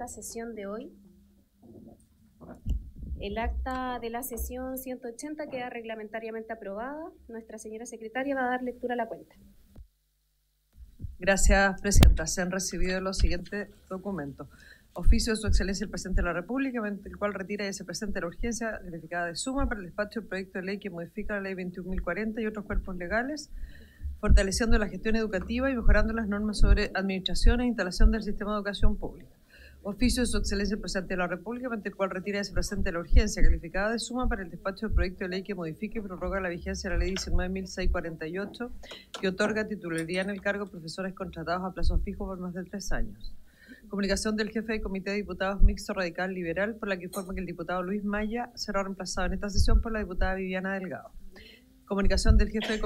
la sesión de hoy. El acta de la sesión 180 queda reglamentariamente aprobada. Nuestra señora secretaria va a dar lectura a la cuenta. Gracias, Presidenta. Se han recibido los siguientes documentos. Oficio de Su Excelencia el Presidente de la República, mediante el cual retira y se presenta la urgencia calificada de suma para el despacho del proyecto de ley que modifica la Ley 21.040 y otros cuerpos legales, fortaleciendo la gestión educativa y mejorando las normas sobre administración e instalación del sistema de educación pública. Oficio de Su Excelencia el Presidente de la República, mediante el cual retira y se presenta la urgencia calificada de suma para el despacho del proyecto de ley que modifica y prorroga la vigencia de la Ley 19.648, que otorga titularidad en el cargo a profesores contratados a plazo fijo por más de 3 años. Comunicación del jefe del Comité de Diputados Mixto Radical Liberal, por la que informa que el diputado Luis Maya será reemplazado en esta sesión por la diputada Viviana Delgado. Comunicación del jefe del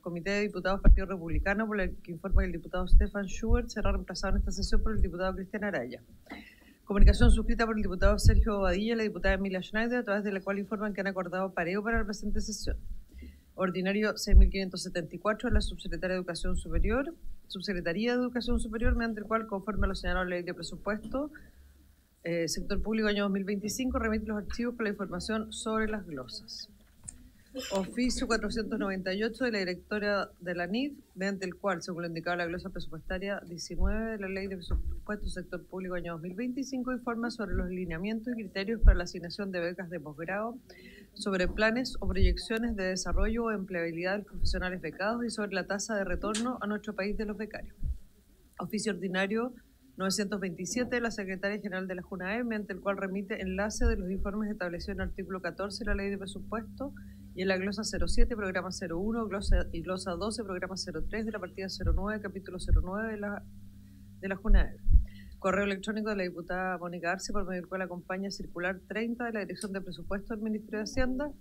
Comité de Diputados Partido Republicano, por la que informa que el diputado Stefan Schubert será reemplazado en esta sesión por el diputado Cristian Araya. Comunicación suscrita por el diputado Sergio Bobadilla y la diputada Emilia Schneider, a través de la cual informan que han acordado pareo para la presente sesión. Ordinario 6.574 de la Subsecretaría de Educación Superior, Subsecretaría de Educación Superior, mediante el cual, conforme a lo señalado en la Ley de Presupuesto, Sector Público año 2025, remite los archivos con la información sobre las glosas. Oficio 498 de la directora de la NID, mediante el cual, según lo indicado en la glosa presupuestaria 19 de la Ley de Presupuesto Sector Público año 2025, informa sobre los lineamientos y criterios para la asignación de becas de posgrado, sobre planes o proyecciones de desarrollo o empleabilidad de los profesionales becados y sobre la tasa de retorno a nuestro país de los becarios. Oficio ordinario 927 de la Secretaría General de la JUNAE, mediante el cual remite enlace de los informes establecidos en el artículo 14 de la Ley de Presupuesto y en la glosa 07, programa 01, glosa 12, programa 03 de la partida 09, capítulo 09 de la JUNAE. Correo electrónico de la diputada Mónica Arce, por medio del cual acompaña circular 30 de la Dirección de Presupuesto del Ministerio de Hacienda,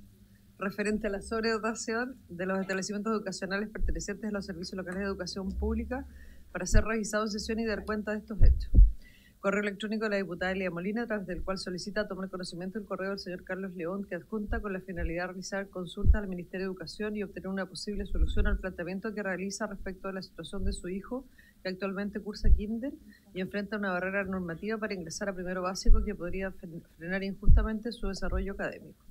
referente a la sobredotación de los establecimientos educacionales pertenecientes a los servicios locales de educación pública, para ser revisado en sesión y dar cuenta de estos hechos. Correo electrónico de la diputada Elia Molina, a través del cual solicita tomar conocimiento del correo del señor Carlos León, que adjunta con la finalidad de realizar consulta al Ministerio de Educación y obtener una posible solución al planteamiento que realiza respecto a la situación de su hijo, que actualmente cursa kinder y enfrenta una barrera normativa para ingresar a primero básico que podría frenar injustamente su desarrollo académico.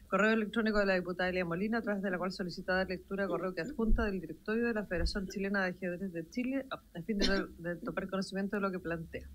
Correo electrónico de la diputada Elia Molina, a través de la cual solicita dar lectura a correo que adjunta del directorio de la Federación Chilena de Ajedrez de Chile, a fin de tomar conocimiento de lo que plantea.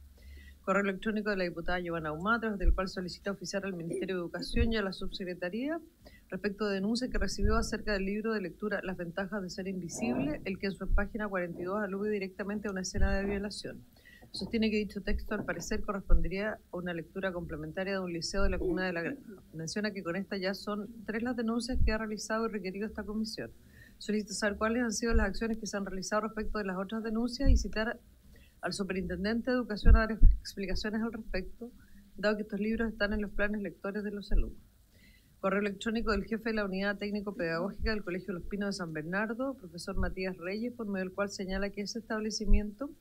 Correo electrónico de la diputada Giovanna Ahumada, a través del cual solicita oficiar al Ministerio de Educación y a la Subsecretaría respecto de denuncia que recibió acerca del libro de lectura Las ventajas de ser invisible, el que en su página 42 alude directamente a una escena de violación. Sostiene que dicho texto, al parecer, correspondería a una lectura complementaria de un liceo de la comuna de La Granja. Menciona que con esta ya son 3 las denuncias que ha realizado y requerido esta comisión. Solicita saber cuáles han sido las acciones que se han realizado respecto de las otras denuncias y citar al superintendente de Educación a dar explicaciones al respecto, dado que estos libros están en los planes lectores de los alumnos. Correo electrónico del jefe de la Unidad Técnico-Pedagógica del Colegio Los Pinos de San Bernardo, profesor Matías Reyes, por medio del cual señala que ese establecimiento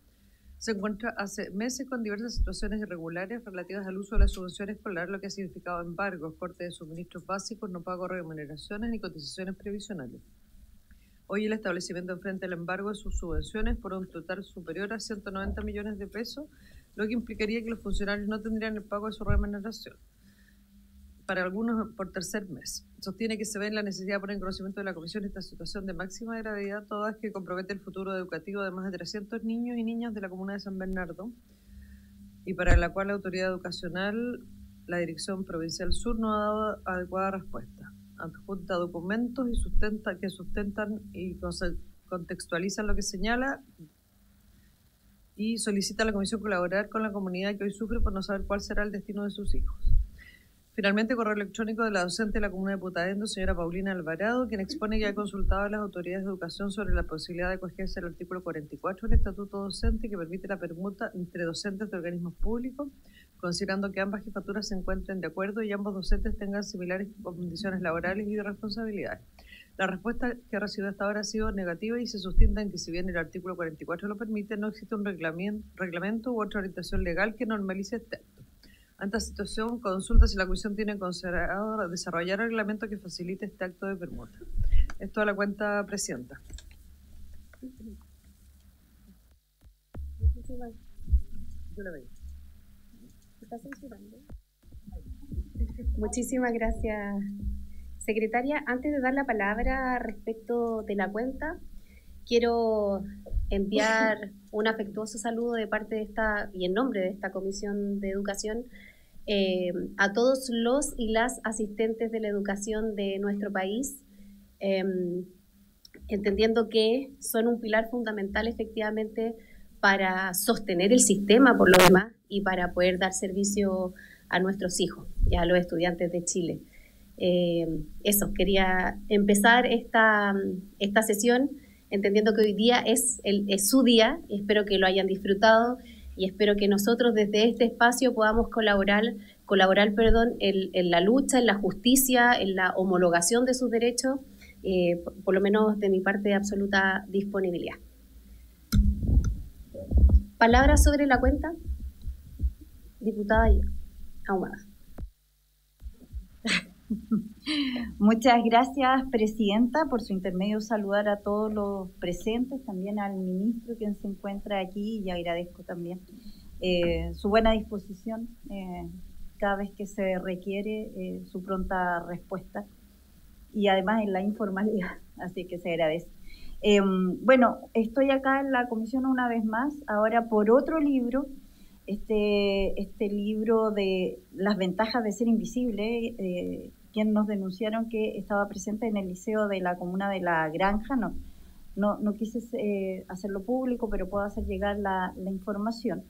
se encuentra hace meses con diversas situaciones irregulares relativas al uso de la subvención escolar, lo que ha significado embargos, corte de suministros básicos, no pago de remuneraciones ni cotizaciones previsionales. Hoy el establecimiento enfrenta el embargo de sus subvenciones por un total superior a 190 millones de pesos, lo que implicaría que los funcionarios no tendrían el pago de su remuneración, para algunos por tercer mes. Sostiene que se ve en la necesidad de poner en conocimiento de la Comisión esta situación de máxima gravedad, toda que compromete el futuro educativo de más de 300 niños y niñas de la comuna de San Bernardo, y para la cual la autoridad educacional, la Dirección Provincial Sur, no ha dado adecuada respuesta. Adjunta documentos y sustentan y contextualizan lo que señala, y solicita a la Comisión colaborar con la comunidad que hoy sufre por no saber cuál será el destino de sus hijos. Finalmente, correo electrónico de la docente de la comuna de Putaendo, señora Paulina Alvarado, quien expone que ha consultado a las autoridades de educación sobre la posibilidad de acogerse al artículo 44 del Estatuto Docente, que permite la permuta entre docentes de organismos públicos, considerando que ambas jefaturas se encuentren de acuerdo y ambos docentes tengan similares condiciones laborales y de responsabilidades. La respuesta que ha recibido hasta ahora ha sido negativa y se sustenta en que, si bien el artículo 44 lo permite, no existe un reglamento u otra orientación legal que normalice este acto. Ante esta situación, consulta si la Comisión tiene considerado desarrollar el reglamento que facilite este acto de permuta. Esto a la cuenta, Presidenta. Yo la veo. ¿Está censurando? Muchísimas gracias, secretaria. Antes de dar la palabra respecto de la cuenta, quiero enviar un afectuoso saludo de parte de esta, y en nombre de esta Comisión de Educación, a todos los y las asistentes de la educación de nuestro país, entendiendo que son un pilar fundamental efectivamente para sostener el sistema por lo demás y para poder dar servicio a nuestros hijos y a los estudiantes de Chile. Eso, quería empezar esta sesión entendiendo que hoy día es su día, y espero que lo hayan disfrutado y espero que nosotros desde este espacio podamos colaborar en la lucha, en la justicia, en la homologación de sus derechos, por lo menos de mi parte de absoluta disponibilidad. ¿Palabras sobre la cuenta? Diputada Ahumada. Muchas gracias, Presidenta. Por su intermedio saludar a todos los presentes, también al ministro quien se encuentra aquí, y agradezco también su buena disposición cada vez que se requiere, su pronta respuesta y además en la informalidad, así que se agradece. Bueno, estoy acá en la comisión una vez más, ahora por otro libro, este libro de las ventajas de ser invisible, quien nos denunciaron que estaba presente en el liceo de la comuna de La Granja. No quise hacerlo público, pero puedo hacer llegar la información.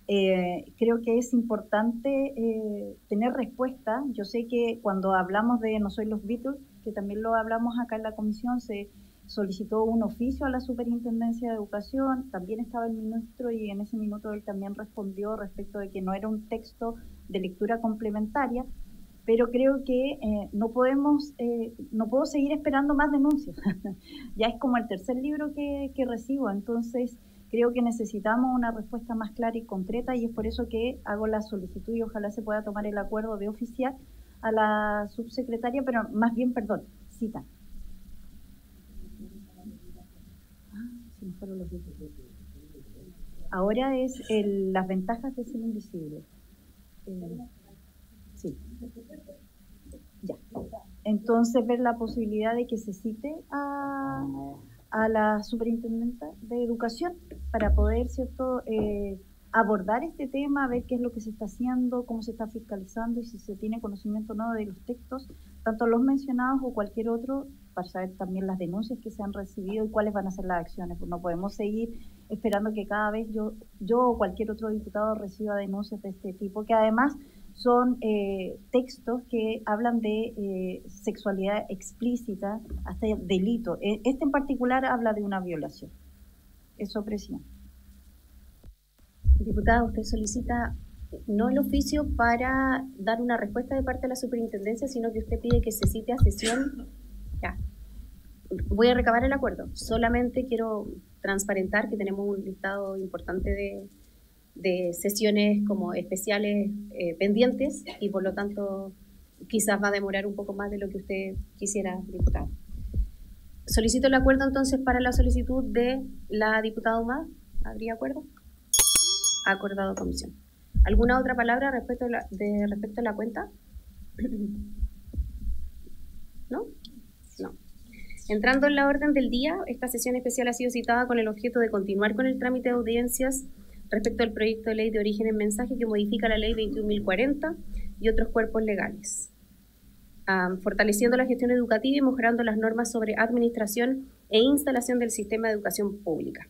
Creo que es importante tener respuesta. Yo sé que cuando hablamos de No soy los Beatles, que también lo hablamos acá en la comisión, se solicitó un oficio a la Superintendencia de Educación, también estaba el ministro y en ese minuto él también respondió respecto de que no era un texto de lectura complementaria, pero creo que no puedo seguir esperando más denuncias. Ya es como el tercer libro que recibo, entonces creo que necesitamos una respuesta más clara y concreta, y es por eso que hago la solicitud y ojalá se pueda tomar el acuerdo de oficiar a la subsecretaria, pero más bien, perdón, cita. Se me fueron los dientes. Ahora es las ventajas de ser invisible. Sí. Ya. Entonces, ver la posibilidad de que se cite a la superintendenta de educación para poder, ¿cierto?, abordar este tema, ver qué es lo que se está haciendo, cómo se está fiscalizando y si se tiene conocimiento o no de los textos, tanto los mencionados o cualquier otro, para saber también las denuncias que se han recibido y cuáles van a ser las acciones. Pues no podemos seguir esperando que cada vez yo o cualquier otro diputado reciba denuncias de este tipo, que además son textos que hablan de sexualidad explícita, hasta delito. Este en particular habla de una violación. Eso, Presidenta. Diputada, usted solicita no el oficio para dar una respuesta de parte de la superintendencia, sino que usted pide que se cite a sesión. Ya. Voy a recabar el acuerdo. Solamente quiero transparentar que tenemos un listado importante de sesiones como especiales pendientes y por lo tanto quizás va a demorar un poco más de lo que usted quisiera, diputada. Solicito el acuerdo entonces para la solicitud de la diputada Ahumada. ¿Habría acuerdo? Acordado, comisión. ¿Alguna otra palabra respecto a la cuenta? ¿No? No. Entrando en la orden del día, esta sesión especial ha sido citada con el objeto de continuar con el trámite de audiencias respecto al proyecto de ley de origen en mensaje que modifica la ley 21.040 y otros cuerpos legales, fortaleciendo la gestión educativa y mejorando las normas sobre administración e instalación del sistema de educación pública.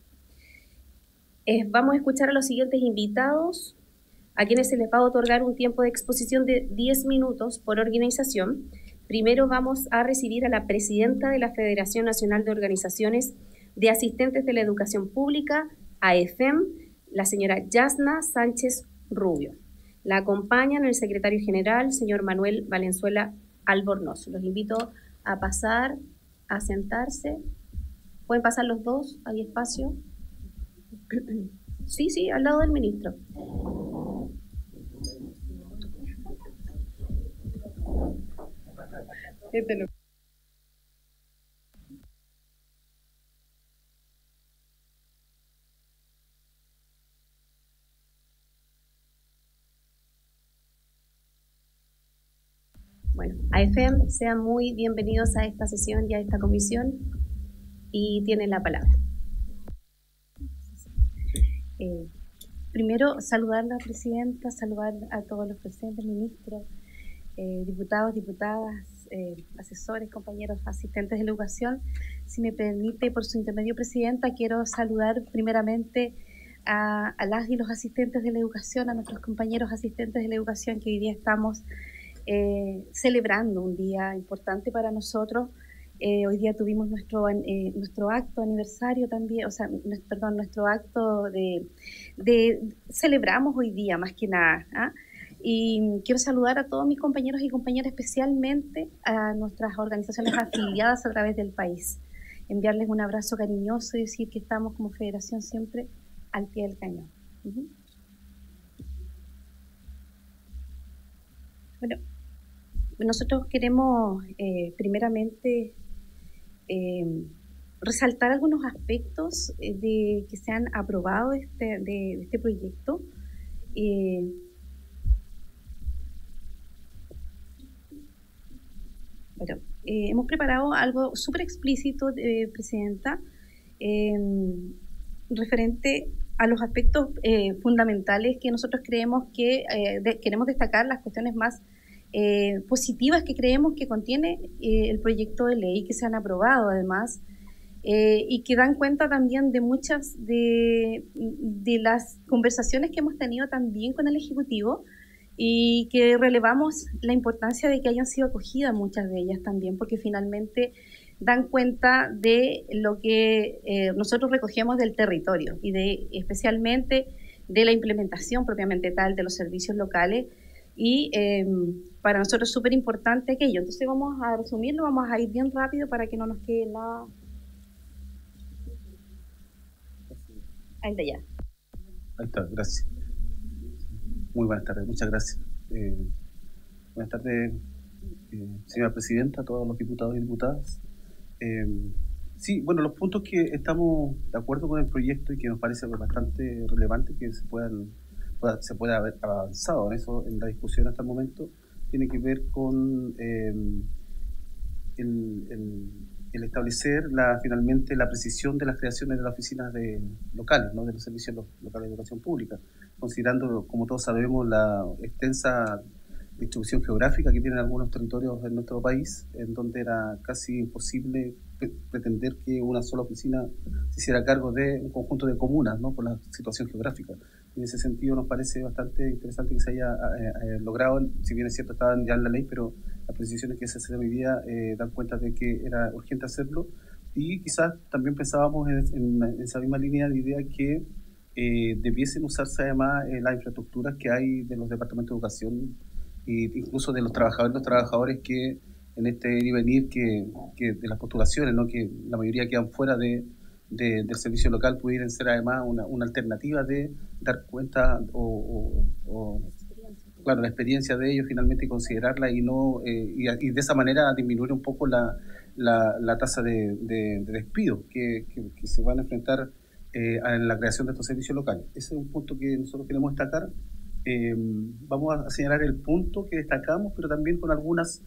Vamos a escuchar a los siguientes invitados, a quienes se les va a otorgar un tiempo de exposición de 10 minutos por organización. Primero vamos a recibir a la presidenta de la Federación Nacional de Organizaciones de Asistentes de la Educación Pública, AEFEM, la señora Yasna Sánchez Rubio. La acompañan el secretario general, señor Manuel Valenzuela Albornoz. Los invito a pasar, a sentarse. ¿Pueden pasar los dos? ¿Hay espacio? Sí, al lado del ministro. Bueno, AFEM, sean muy bienvenidos a esta sesión y a esta comisión y tienen la palabra. Primero, saludar a la presidenta, saludar a todos los presentes, ministros, diputados, diputadas, asesores, compañeros, asistentes de la educación. Si me permite, por su intermedio, presidenta, quiero saludar primeramente a las y los asistentes de la educación, a nuestros compañeros asistentes de la educación, que hoy día estamos celebrando un día importante para nosotros. Hoy día tuvimos nuestro acto aniversario también, nuestro acto celebramos hoy día más que nada, ¿ah? Y quiero saludar a todos mis compañeros y compañeras, especialmente a nuestras organizaciones afiliadas a través del país. Enviarles un abrazo cariñoso y decir que estamos como federación siempre al pie del cañón. Bueno, nosotros queremos primeramente resaltar algunos aspectos que se han aprobado de este proyecto. Hemos preparado algo súper explícito, presidenta, referente a los aspectos fundamentales que nosotros creemos que queremos destacar, las cuestiones más positivas que creemos que contiene el proyecto de ley, que se han aprobado además, y que dan cuenta también de muchas de las conversaciones que hemos tenido también con el Ejecutivo, y que relevamos la importancia de que hayan sido acogidas muchas de ellas también, porque finalmente dan cuenta de lo que nosotros recogemos del territorio y especialmente de la implementación propiamente tal de los servicios locales, y para nosotros es súper importante aquello. Entonces vamos a resumirlo, vamos a ir bien rápido para que no nos quede nada. Ahí está ya. Ahí está, gracias. Muy buenas tardes, muchas gracias. Buenas tardes, señora presidenta, a todos los diputados y diputadas. Sí, bueno, los puntos que estamos de acuerdo con el proyecto y que nos parece bastante relevante que se pueda haber avanzado en eso, en la discusión hasta el momento, tiene que ver con el establecer finalmente la precisión de las creaciones de las oficinas locales, ¿no? De los servicios locales de educación pública, considerando, como todos sabemos, la extensa distribución geográfica que tienen algunos territorios en nuestro país, en donde era casi imposible pretender que una sola oficina se hiciera cargo de un conjunto de comunas, ¿no? Por la situación geográfica. En ese sentido nos parece bastante interesante que se haya logrado, si bien es cierto estaban ya en la ley, pero las precisiones que se hacen hoy día dan cuenta de que era urgente hacerlo, y quizás también pensábamos en esa misma línea de idea que debiesen usarse además las infraestructuras que hay de los departamentos de educación e incluso de los trabajadores que en este ir y venir que de las postulaciones, ¿no? Que la mayoría quedan fuera del servicio local, pudieran ser además una alternativa de dar cuenta claro, la experiencia de ellos finalmente, y considerarla y de esa manera disminuir un poco la tasa de despido que se van a enfrentar en la creación de estos servicios locales. Ese es un punto que nosotros queremos destacar. Vamos a señalar el punto que destacamos, pero también con algunas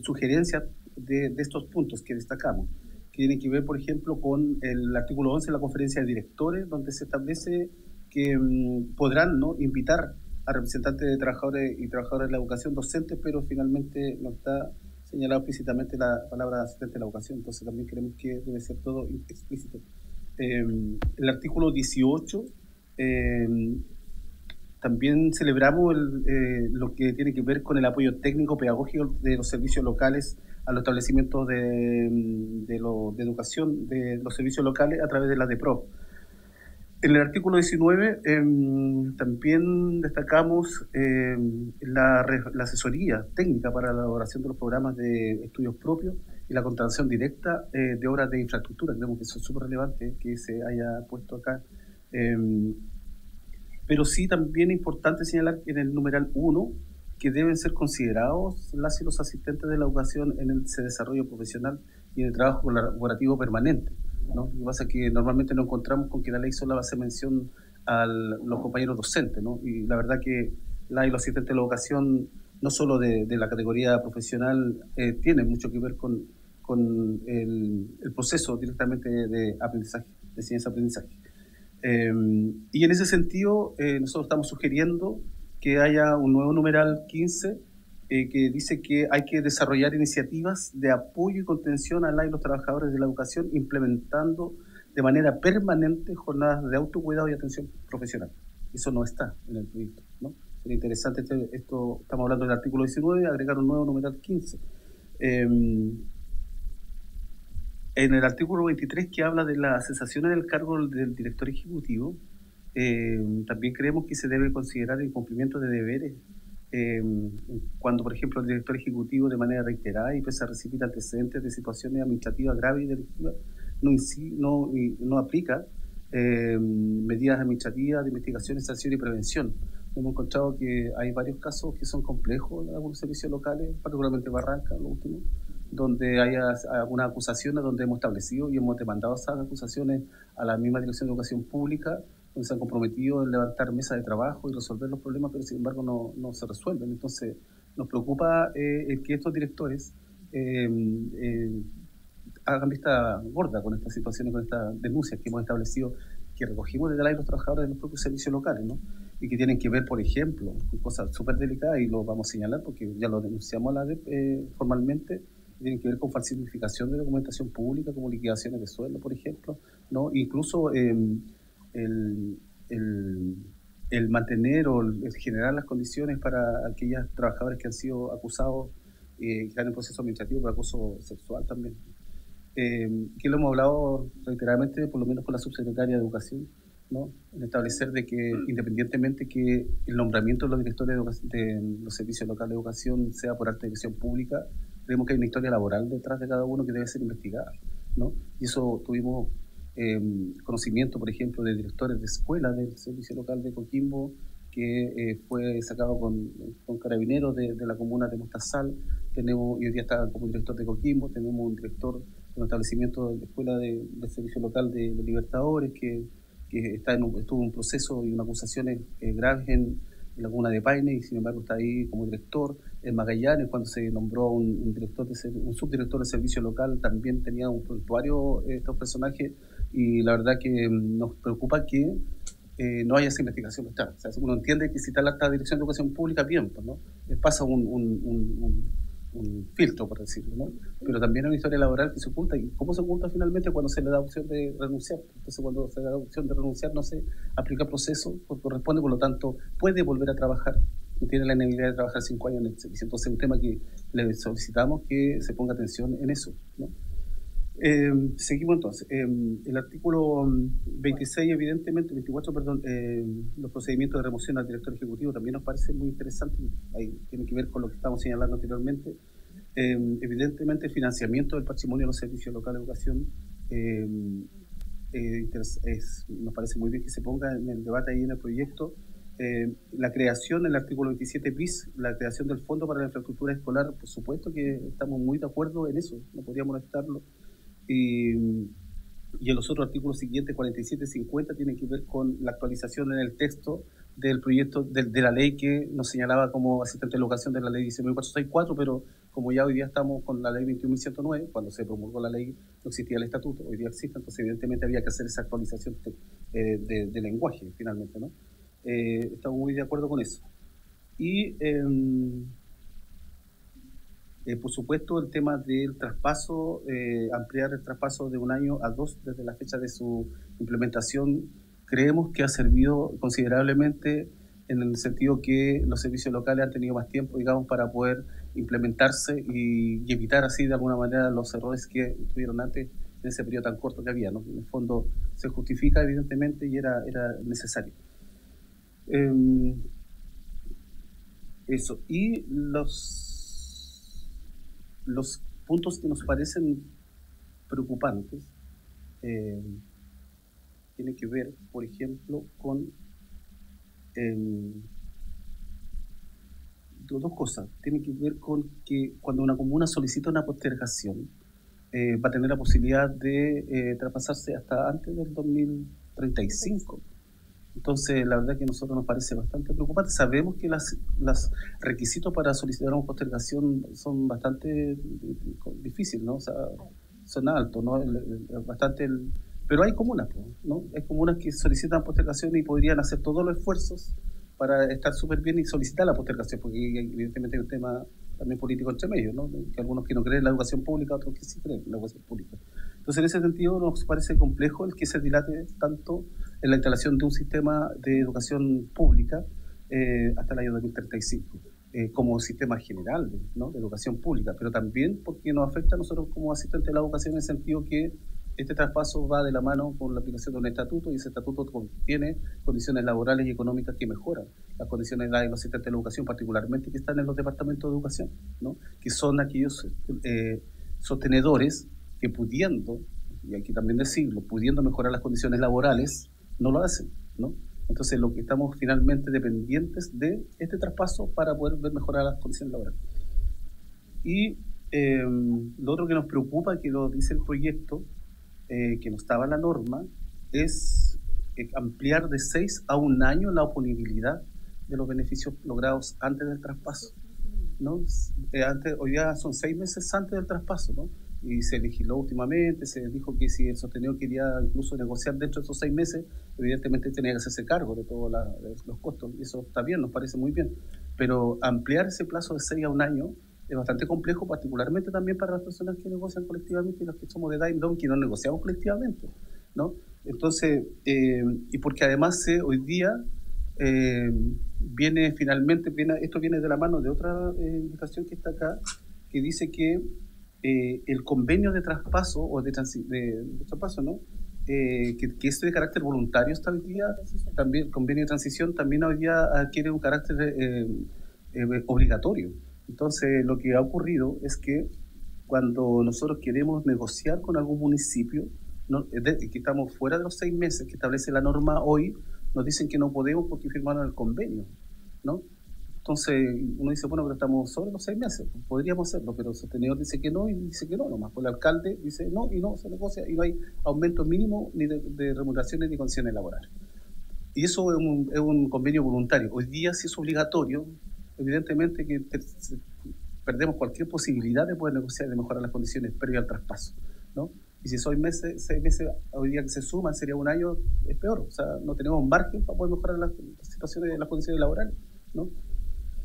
sugerencias de estos puntos que destacamos, que tienen que ver, por ejemplo, con el artículo 11 de la conferencia de directores, donde se establece que podrán, ¿no?, invitar a representantes de trabajadores y trabajadoras de la educación docentes, pero finalmente no está señalado explícitamente la palabra asistente de la educación, entonces también creemos que debe ser todo explícito. El artículo 18, también celebramos lo que tiene que ver con el apoyo técnico pedagógico de los servicios locales a los establecimientos de educación de los servicios locales a través de la DEPRO. En el artículo 19 también destacamos la asesoría técnica para la elaboración de los programas de estudios propios y la contratación directa de obras de infraestructura. Creemos que eso es súper relevante que se haya puesto acá. Pero sí también es importante señalar que en el numeral 1 que deben ser considerados las y los asistentes de la educación en el desarrollo profesional y en el trabajo colaborativo permanente, ¿no? Lo que pasa es que normalmente nos encontramos con que la ley solo hace mención a los compañeros docentes, ¿no? Y la verdad que las y los asistentes de la educación no solo de la categoría profesional, tiene mucho que ver con el proceso directamente de aprendizaje, de ciencia-aprendizaje. Y en ese sentido, nosotros estamos sugiriendo que haya un nuevo numeral 15 que dice que hay que desarrollar iniciativas de apoyo y contención a los trabajadores de la educación, implementando de manera permanente jornadas de autocuidado y atención profesional. Eso no está en el proyecto, ¿no? Sería interesante, esto estamos hablando del artículo 19, agregar un nuevo numeral 15. En el artículo 23, que habla de las cesaciones del cargo del director ejecutivo, también creemos que se debe considerar el cumplimiento de deberes cuando, por ejemplo, el director ejecutivo de manera reiterada y pese a recibir antecedentes de situaciones administrativas graves y delictivas no aplica medidas administrativas de investigación, sanción y prevención. Hemos encontrado que hay varios casos que son complejos en algunos servicios locales, particularmente Barranca, lo último, donde hay algunas acusaciones, donde hemos establecido y hemos demandado esas acusaciones a la misma Dirección de Educación Pública, donde se han comprometido en levantar mesas de trabajo y resolver los problemas, pero sin embargo no se resuelven. Entonces nos preocupa que estos directores hagan vista gorda con estas situaciones, con estas denuncias que hemos establecido, que recogimos desde los trabajadores de los propios servicios locales, ¿no? Y que tienen que ver, por ejemplo, con cosas súper delicadas, y lo vamos a señalar porque ya lo denunciamos a la ADEP formalmente, tienen que ver con falsificación de documentación pública, como liquidaciones de sueldo, por ejemplo, ¿no? Incluso el mantener o el generar las condiciones para aquellos trabajadores que han sido acusados que están en proceso administrativo por acoso sexual también. Que lo hemos hablado reiteradamente, por lo menos con la subsecretaria de Educación, ¿no? En establecer de que independientemente que el nombramiento de los directores de los servicios locales de educación sea por alta dirección pública, creemos que hay una historia laboral detrás de cada uno que debe ser investigada, ¿no? Y eso tuvimos conocimiento, por ejemplo, de directores de escuelas del servicio local de Coquimbo, que fue sacado con carabineros de la comuna de Mostazal. Tenemos, y hoy día está como director de Coquimbo. Tenemos un director de un establecimiento de escuela del servicio local de Libertadores que estuvo en un proceso y unas acusaciones graves en la comuna de Paine, y sin embargo está ahí como director. En Magallanes, cuando se nombró un subdirector de servicio local, también tenía un prontuario estos personajes, y la verdad que nos preocupa que no haya esa investigación. O sea, uno entiende que si está la alta dirección de educación pública, bien, pues, ¿no? Pasa un filtro, por decirlo, ¿no? Pero también hay una historia laboral que se oculta. ¿Y cómo se oculta finalmente? Cuando se le da opción de renunciar. Entonces, cuando se le da opción de renunciar, no se aplica el proceso porque corresponde, por lo tanto, puede volver a trabajar. No tiene la inhabilidad de trabajar 5 años en el servicio. Entonces, es un tema que le solicitamos que se ponga atención en eso, ¿no? Seguimos entonces. El artículo 26, evidentemente, 24, perdón, los procedimientos de remoción al director ejecutivo también nos parece muy interesante. Ahí tiene que ver con lo que estamos señalando anteriormente. Evidentemente, el financiamiento del patrimonio de los servicios locales de educación nos parece muy bien que se ponga en el debate ahí en el proyecto. La creación del artículo 27 bis, la creación del Fondo para la Infraestructura Escolar, por supuesto que estamos muy de acuerdo en eso, no podríamos necesitarlo. Y en los otros artículos siguientes, 47 y 50, tienen que ver con la actualización en el texto del proyecto de la ley que nos señalaba como asistente de educación de la ley 19.464, pero como ya hoy día estamos con la ley 21.109, cuando se promulgó la ley no existía el estatuto, hoy día existe, entonces evidentemente había que hacer esa actualización de lenguaje finalmente, ¿no? Estamos muy de acuerdo con eso. Y por supuesto, el tema del traspaso, ampliar el traspaso de 1 año a 2 desde la fecha de su implementación, creemos que ha servido considerablemente en el sentido que los servicios locales han tenido más tiempo, digamos, para poder implementarse y evitar así de alguna manera los errores que tuvieron antes en ese periodo tan corto que había, ¿no? En el fondo se justifica evidentemente y era necesario. Eso. Y los puntos que nos parecen preocupantes tienen que ver, por ejemplo, con dos cosas. Tienen que ver con que cuando una comuna solicita una postergación, va a tener la posibilidad de traspasarse hasta antes del 2035. Entonces, la verdad que a nosotros nos parece bastante preocupante. Sabemos que los requisitos para solicitar una postergación son bastante difíciles, ¿no? O sea, son altos, ¿no? Pero hay comunas, ¿no? Hay comunas que solicitan postergación y podrían hacer todos los esfuerzos para estar súper bien y solicitar la postergación, porque evidentemente hay un tema también político entre medios, ¿no? Que algunos que no creen en la educación pública, otros que sí creen en la educación pública. Entonces, en ese sentido, nos parece complejo el que se dilate tanto en la instalación de un sistema de educación pública hasta el año 2035, como sistema general, ¿no? De educación pública, pero también porque nos afecta a nosotros como asistentes de la educación en el sentido que este traspaso va de la mano con la aplicación de un estatuto y ese estatuto contiene condiciones laborales y económicas que mejoran las condiciones de los asistentes de la educación, particularmente que están en los departamentos de educación, ¿no? Que son aquellos sostenedores que pudiendo, y hay que también decirlo, pudiendo mejorar las condiciones laborales, no lo hacen, ¿no? Entonces, lo que estamos finalmente dependientes de este traspaso para poder ver mejorar las condiciones laborales. Y lo otro que nos preocupa, que lo dice el proyecto, que no estaba en la norma, es ampliar de 6 a 1 año la oponibilidad de los beneficios logrados antes del traspaso, ¿no? Hoy ya son 6 meses antes del traspaso, ¿no? Y se legisló últimamente, se dijo que si el sostenedor quería incluso negociar dentro de esos 6 meses, evidentemente tenía que hacerse cargo de todos los costos, y eso está bien, nos parece muy bien, pero ampliar ese plazo de 6 a 1 año es bastante complejo, particularmente también para las personas que negocian colectivamente y los que somos de edad y que no negociamos colectivamente, ¿no? Entonces, y porque además hoy día esto viene de la mano de otra indicación que está acá, que dice que el convenio de traspaso o de traspaso, ¿no? Que es de carácter voluntario hasta hoy día, también el convenio de transición también hoy día adquiere un carácter obligatorio. Entonces, lo que ha ocurrido es que cuando nosotros queremos negociar con algún municipio, ¿no? Que estamos fuera de los 6 meses que establece la norma hoy, nos dicen que no podemos porque firmaron el convenio, ¿no? Entonces, uno dice, bueno, pero estamos sobre los 6 meses, podríamos hacerlo, pero el sostenedor dice que no y dice que no nomás. Pues el alcalde dice no y no se negocia y no hay aumento mínimo ni de remuneraciones ni condiciones laborales. Y eso es un convenio voluntario. Hoy día, si es obligatorio, evidentemente que perdemos cualquier posibilidad de poder negociar y de mejorar las condiciones previo al traspaso, ¿no? Y si son 6 meses hoy día que se suman, sería 1 año, es peor. O sea, no tenemos margen para poder mejorar las situaciones, las condiciones laborales, ¿no?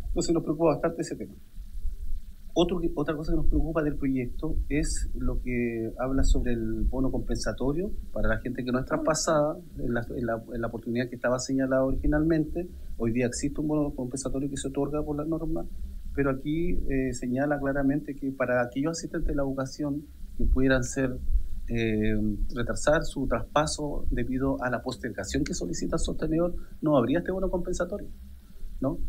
Entonces nos preocupa bastante ese tema. Otra cosa que nos preocupa del proyecto es lo que habla sobre el bono compensatorio para la gente que no es traspasada en la oportunidad que estaba señalada originalmente. Hoy día existe un bono compensatorio que se otorga por la norma, pero aquí señala claramente que para aquellos asistentes de la educación que pudieran retrasar su traspaso debido a la postergación que solicita el sostenedor, no habría este bono compensatorio, ¿no?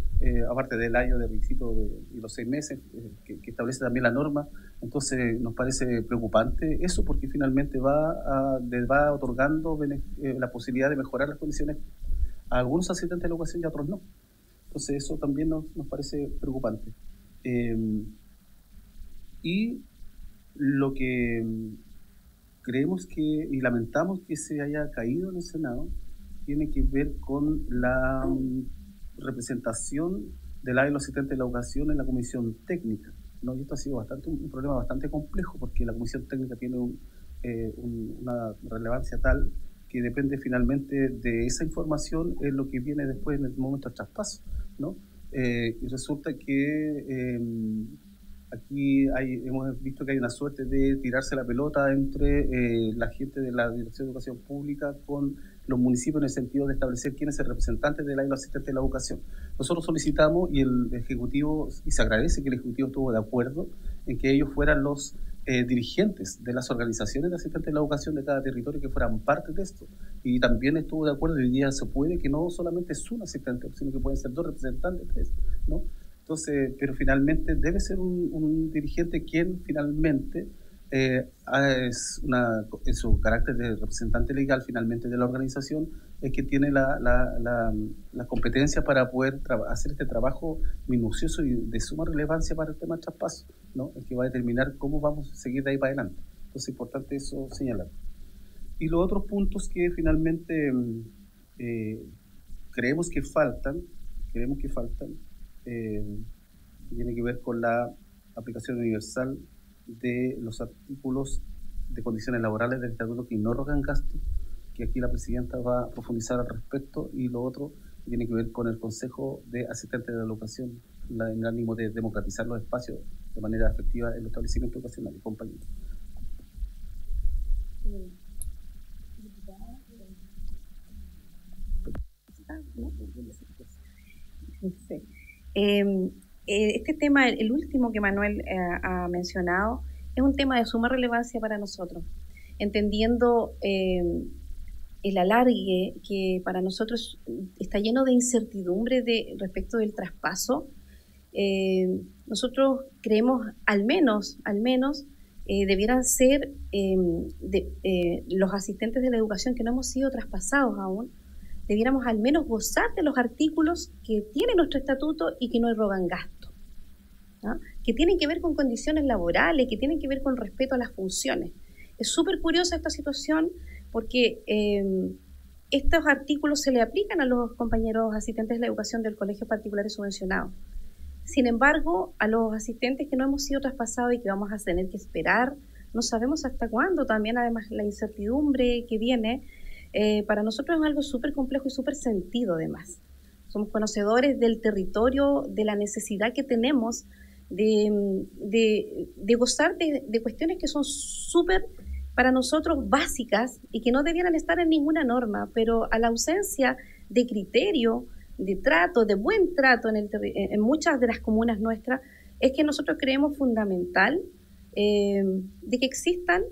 Aparte del año de requisito y los 6 meses que establece también la norma. Entonces nos parece preocupante eso, porque finalmente va otorgando la posibilidad de mejorar las condiciones a algunos asistentes de la educación y a otros no. Entonces eso también nos parece preocupante. Y lo que creemos y lamentamos que se haya caído en el Senado tiene que ver con la representación del área de los asistentes de la educación en la comisión técnica, ¿no? Y esto ha sido un problema bastante complejo, porque la comisión técnica tiene una relevancia tal que depende finalmente de esa información en lo que viene después en el momento del traspaso, ¿no? Y resulta que aquí hemos visto que hay una suerte de tirarse la pelota entre la gente de la Dirección de Educación Pública con los municipios, en el sentido de establecer quién es el representante del área de los asistentes de la educación. Nosotros solicitamos, y el Ejecutivo, y se agradece que el Ejecutivo estuvo de acuerdo en que ellos fueran los dirigentes de las organizaciones de asistentes de la educación de cada territorio, que fueran parte de esto. Y también estuvo de acuerdo, y hoy día se puede que no solamente es un asistente, sino que pueden ser 2 representantes, 3, ¿no? Entonces, pero finalmente debe ser un dirigente quien finalmente en su carácter de representante legal finalmente de la organización, es que tiene la competencia para poder hacer este trabajo minucioso y de suma relevancia para el tema del traspaso, ¿no? El que va a determinar cómo vamos a seguir de ahí para adelante. Entonces es importante eso señalar. Y los otros puntos que finalmente creemos que faltan, tiene que ver con la aplicación universal de los artículos de condiciones laborales del estatuto que no rogan gasto, que aquí la presidenta va a profundizar al respecto, y lo otro tiene que ver con el Consejo de Asistentes de la Educación, en el ánimo de democratizar los espacios de manera efectiva en los establecimientos educacionales. Compañeros. Sí. Este tema, el último que Manuel ha mencionado, es un tema de suma relevancia para nosotros, entendiendo el alargue que para nosotros está lleno de incertidumbre respecto del traspaso. Nosotros creemos al menos debieran ser los asistentes de la educación que no hemos sido traspasados aún, debiéramos al menos gozar de los artículos que tiene nuestro estatuto y que no erogan gasto, ¿no? Que tienen que ver con condiciones laborales, que tienen que ver con respeto a las funciones. Es súper curiosa esta situación porque estos artículos se le aplican a los compañeros asistentes de la educación del colegio particulares subvencionados. Sin embargo, a los asistentes que no hemos sido traspasados y que vamos a tener que esperar, no sabemos hasta cuándo, también además la incertidumbre que viene, para nosotros es algo súper complejo y súper sentido además. Somos conocedores del territorio, de la necesidad que tenemos de gozar de cuestiones que son súper para nosotros básicas y que no debieran estar en ninguna norma, pero a la ausencia de criterio, de trato, de buen trato en muchas de las comunas nuestras, es que nosotros creemos fundamental de que existan,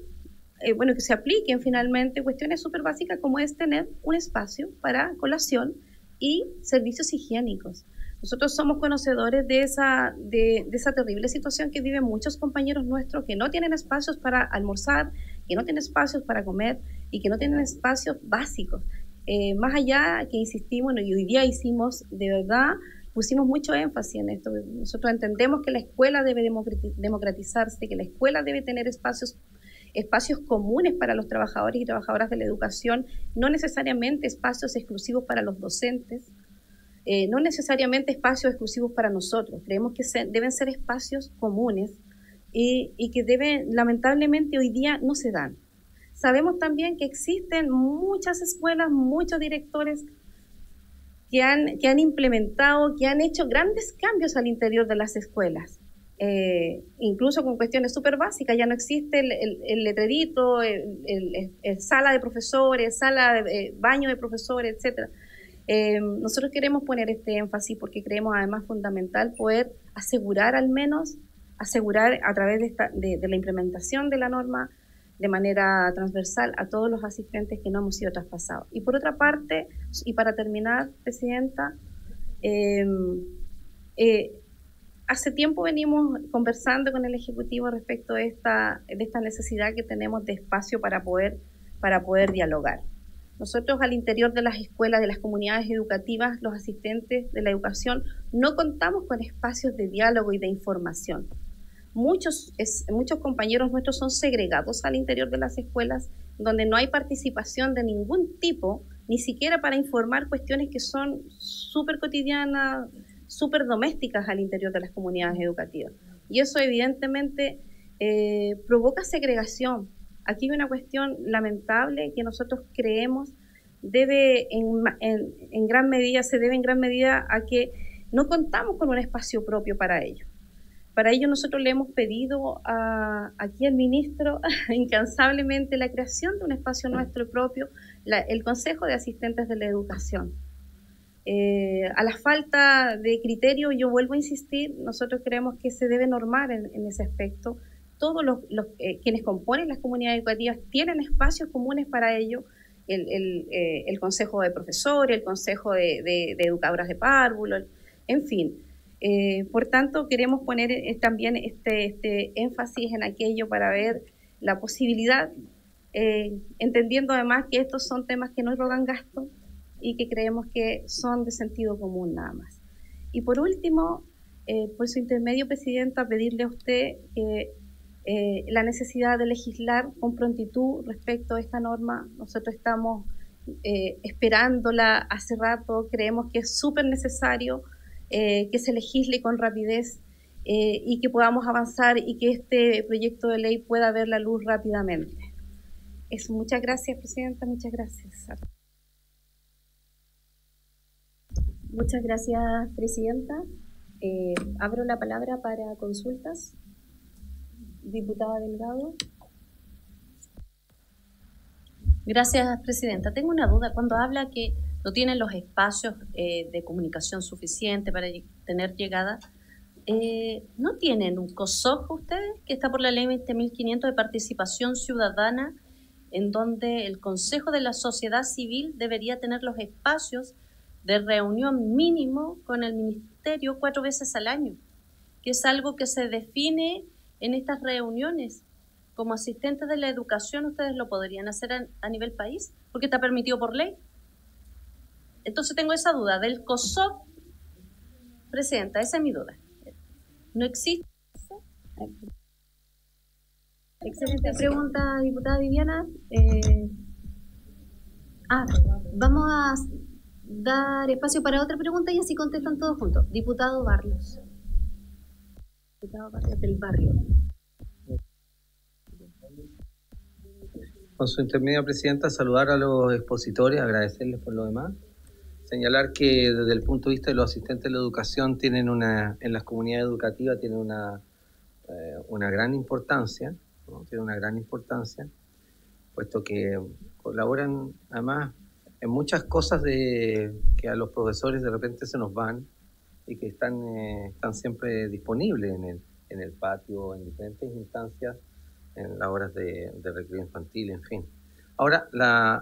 que se apliquen finalmente cuestiones súper básicas como es tener un espacio para colación y servicios higiénicos. Nosotros somos conocedores de esa terrible situación que viven muchos compañeros nuestros que no tienen espacios para almorzar, que no tienen espacios para comer y que no tienen espacios básicos. Más allá que insistimos, y hoy día de verdad, pusimos mucho énfasis en esto. Nosotros entendemos que la escuela debe democratizarse, que la escuela debe tener espacios comunes para los trabajadores y trabajadoras de la educación, no necesariamente espacios exclusivos para los docentes, no necesariamente espacios exclusivos para nosotros. Creemos que deben ser espacios comunes y que lamentablemente hoy día no se dan. Sabemos también que existen muchas escuelas, muchos directores que han implementado, que han hecho grandes cambios al interior de las escuelas. Incluso con cuestiones súper básicas, ya no existe el letrerito, el sala de profesores, baño de profesores, etc. Nosotros queremos poner este énfasis porque creemos además fundamental poder asegurar a través de la implementación de la norma de manera transversal a todos los asistentes que no hemos sido traspasados. Y por otra parte, y para terminar, Presidenta, hace tiempo venimos conversando con el Ejecutivo respecto de esta necesidad que tenemos de espacio para poder dialogar. Nosotros al interior de las escuelas, de las comunidades educativas, los asistentes de la educación, no contamos con espacios de diálogo y de información. Muchos compañeros nuestros son segregados al interior de las escuelas, donde no hay participación de ningún tipo, ni siquiera para informar cuestiones que son súper cotidianas, súper domésticas al interior de las comunidades educativas. Y eso evidentemente provoca segregación. Aquí hay una cuestión lamentable que nosotros creemos se debe en gran medida a que no contamos con un espacio propio para ello. Para ello nosotros le hemos pedido aquí al ministro incansablemente la creación de un espacio nuestro propio, el Consejo de Asistentes de la Educación. A la falta de criterio, yo vuelvo a insistir, nosotros creemos que se debe normar en ese aspecto. Todos quienes componen las comunidades educativas tienen espacios comunes para ello, el Consejo de Profesores, el Consejo de Educadoras de Párvulo, en fin. Por tanto, queremos poner también este énfasis en aquello para ver la posibilidad, entendiendo además que estos son temas que no rogan gasto y que creemos que son de sentido común nada más. Y por último, por su intermedio, Presidenta, pedirle a usted la necesidad de legislar con prontitud respecto a esta norma. Nosotros estamos esperándola hace rato, creemos que es súper necesario que se legisle con rapidez y que podamos avanzar y que este proyecto de ley pueda ver la luz rápidamente. Eso, muchas gracias, Presidenta, muchas gracias. Muchas gracias, Presidenta. Abro la palabra para consultas. Diputada Delgado. Gracias, Presidenta. Tengo una duda. Cuando habla que no tienen los espacios de comunicación suficiente para tener llegada, ¿no tienen un COSOC ustedes, que está por la ley 20.500 de participación ciudadana, en donde el Consejo de la Sociedad Civil debería tener los espacios de reunión mínimo con el Ministerio 4 veces al año, que es algo que se define en estas reuniones? Como asistentes de la educación, ¿ustedes lo podrían hacer a nivel país? Porque está permitido por ley. Entonces tengo esa duda del COSOC, Presidenta, esa es mi duda. ¿No existe? Excelente pregunta, diputada Viviana. Vamos a dar espacio para otra pregunta y así contestan todos juntos. Diputado Barrios. Diputado Barrios del Barrio. Con su intermedia, Presidenta, saludar a los expositores, agradecerles por lo demás. Señalar que desde el punto de vista de los asistentes de la educación en las comunidades educativas tienen una gran importancia, ¿no? Tiene una gran importancia, puesto que colaboran además en muchas cosas que a los profesores de repente se nos van y que están siempre disponibles en el patio, en diferentes instancias, en las horas de recreo infantil, en fin. Ahora,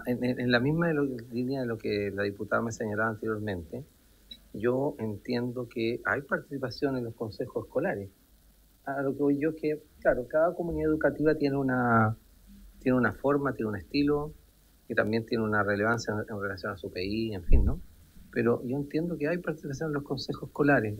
en la misma línea de lo que la diputada me señalaba anteriormente, yo entiendo que hay participación en los consejos escolares. A lo que voy yo es que, claro, cada comunidad educativa tiene una forma, tiene un estilo, que también tiene una relevancia en relación a su PI, en fin, ¿no? Pero yo entiendo que hay participación en los consejos escolares.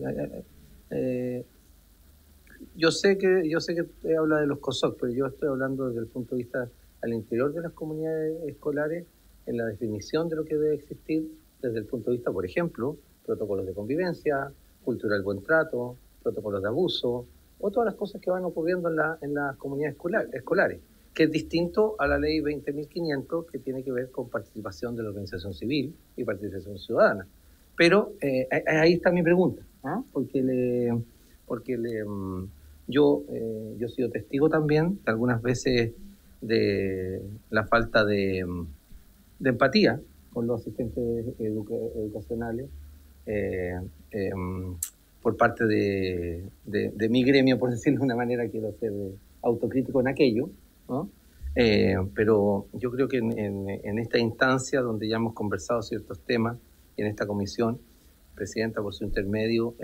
Yo sé que usted habla de los COSOC, pero yo estoy hablando desde el punto de vista al interior de las comunidades escolares, en la definición de lo que debe existir, desde el punto de vista, por ejemplo, protocolos de convivencia, cultura del buen trato, protocolos de abuso, o todas las cosas que van ocurriendo en las comunidades escolares, que es distinto a la ley 20.500, que tiene que ver con participación de la organización civil y participación ciudadana. Pero ahí está mi pregunta, ¿no? Yo he sido testigo también de algunas veces de la falta de empatía con los asistentes educacionales por parte de mi gremio, por decirlo de una manera. Quiero ser autocrítico en aquello, ¿no? Pero yo creo que en esta instancia donde ya hemos conversado ciertos temas, y en esta comisión, Presidenta, por su intermedio,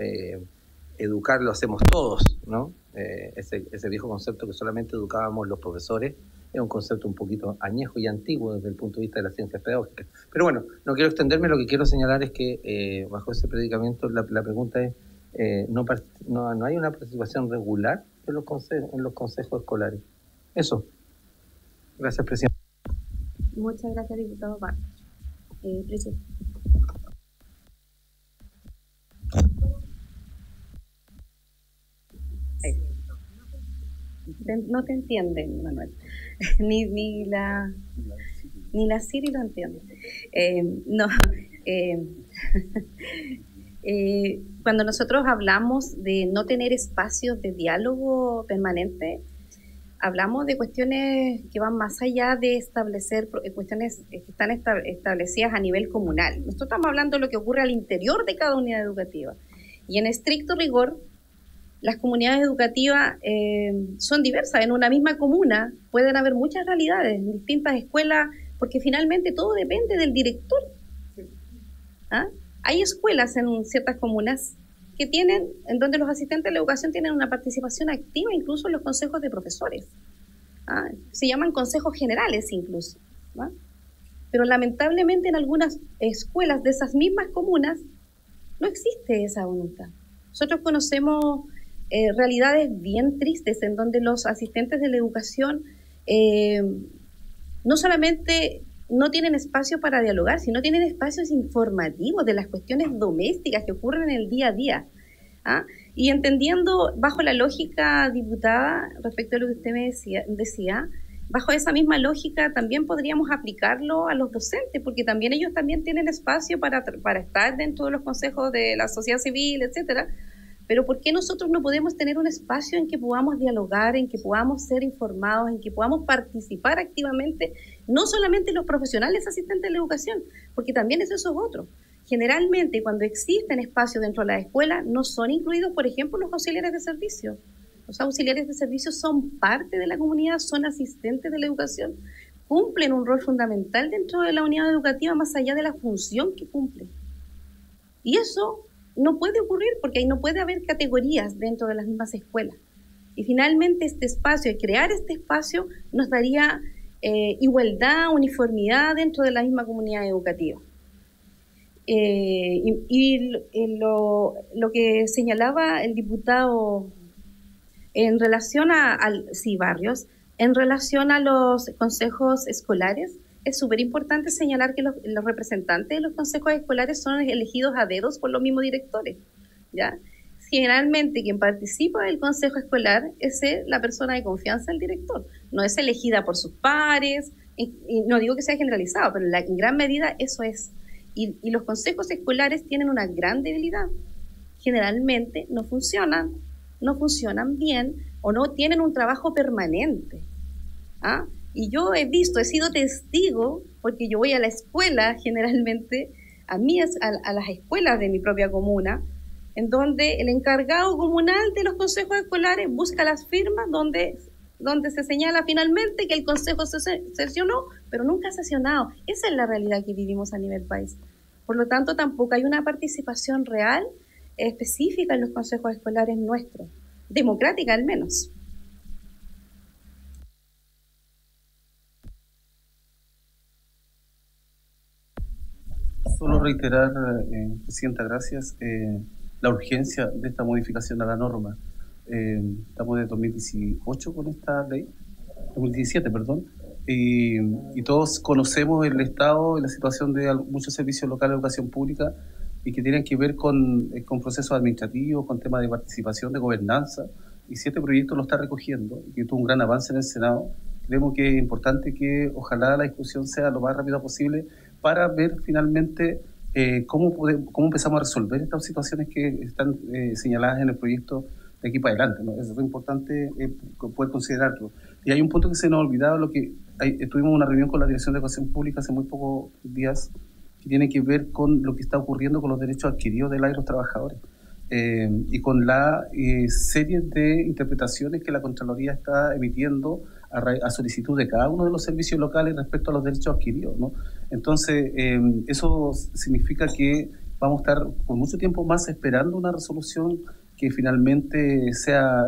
educar lo hacemos todos, ¿no? Ese viejo concepto que solamente educábamos los profesores es un concepto un poquito añejo y antiguo desde el punto de vista de las ciencias pedagógicas. Pero bueno, no quiero extenderme, lo que quiero señalar es que bajo ese predicamento la pregunta es, no hay una participación regular en los consejos escolares. Eso. Gracias, Presidente. Muchas gracias, diputado Barrios. Presidente. No te entienden, Manuel. ni la Siri lo entiende. Cuando nosotros hablamos de no tener espacios de diálogo permanente, hablamos de cuestiones que van más allá de establecer cuestiones que están establecidas a nivel comunal. Nosotros estamos hablando de lo que ocurre al interior de cada unidad educativa. Y en estricto rigor, las comunidades educativas son diversas. En una misma comuna pueden haber muchas realidades, en distintas escuelas, porque finalmente todo depende del director. ¿Ah? Hay escuelas en ciertas comunas en donde los asistentes de la educación tienen una participación activa, incluso en los consejos de profesores. ¿Ah? Se llaman consejos generales incluso. ¿Ah? Pero lamentablemente en algunas escuelas de esas mismas comunas no existe esa voluntad. Nosotros conocemos realidades bien tristes en donde los asistentes de la educación no solamente no tienen espacio para dialogar, sino tienen espacios informativos de las cuestiones domésticas que ocurren en el día a día. ¿Ah? Y entendiendo bajo la lógica, diputada, respecto a lo que usted me decía, bajo esa misma lógica también podríamos aplicarlo a los docentes, porque también ellos también tienen espacio para estar dentro de los consejos de la sociedad civil, etcétera. Pero ¿por qué nosotros no podemos tener un espacio en que podamos dialogar, en que podamos ser informados, en que podamos participar activamente, no solamente los profesionales asistentes de la educación, porque también eso es otro? Generalmente, cuando existen espacios dentro de la escuela, no son incluidos, por ejemplo, los auxiliares de servicio. Los auxiliares de servicio son parte de la comunidad, son asistentes de la educación, cumplen un rol fundamental dentro de la unidad educativa más allá de la función que cumplen. Y eso no puede ocurrir porque ahí no puede haber categorías dentro de las mismas escuelas. Y finalmente este espacio, crear este espacio, nos daría igualdad, uniformidad dentro de la misma comunidad educativa. Lo que señalaba el diputado en relación Barrios, en relación a los consejos escolares, es súper importante señalar que los representantes de los consejos escolares son elegidos a dedos por los mismos directores, ¿ya? Generalmente quien participa del consejo escolar es la persona de confianza del director, no es elegida por sus pares, y no digo que sea generalizado, pero en gran medida eso es. Y los consejos escolares tienen una gran debilidad. Generalmente no funcionan bien o no tienen un trabajo permanente. ¿Ah? Y yo he sido testigo, porque yo voy a la escuela generalmente, a las escuelas de mi propia comuna, en donde el encargado comunal de los consejos escolares busca las firmas donde se señala finalmente que el consejo sesionó, pero nunca ha sesionado. Esa es la realidad que vivimos a nivel país. Por lo tanto, tampoco hay una participación real específica en los consejos escolares nuestros, democrática al menos. Solo reiterar, Presidenta, gracias, la urgencia de esta modificación a la norma. Estamos de 2018 con esta ley, 2017, perdón, y todos conocemos el estado y la situación de muchos servicios locales de educación pública y que tienen que ver con procesos administrativos, con temas de participación, de gobernanza, y si este proyecto lo está recogiendo y que tuvo un gran avance en el Senado, creemos que es importante que ojalá la discusión sea lo más rápida posible para ver finalmente cómo empezamos a resolver estas situaciones que están señaladas en el proyecto de aquí para adelante, ¿no? Es muy importante poder considerarlo. Y hay un punto que se nos ha olvidado, tuvimos una reunión con la Dirección de Educación Pública hace muy pocos días, que tiene que ver con lo que está ocurriendo con los derechos adquiridos de los trabajadores y con la serie de interpretaciones que la Contraloría está emitiendo a solicitud de cada uno de los servicios locales respecto a los derechos adquiridos, ¿no? Entonces, eso significa que vamos a estar por mucho tiempo más esperando una resolución que finalmente sea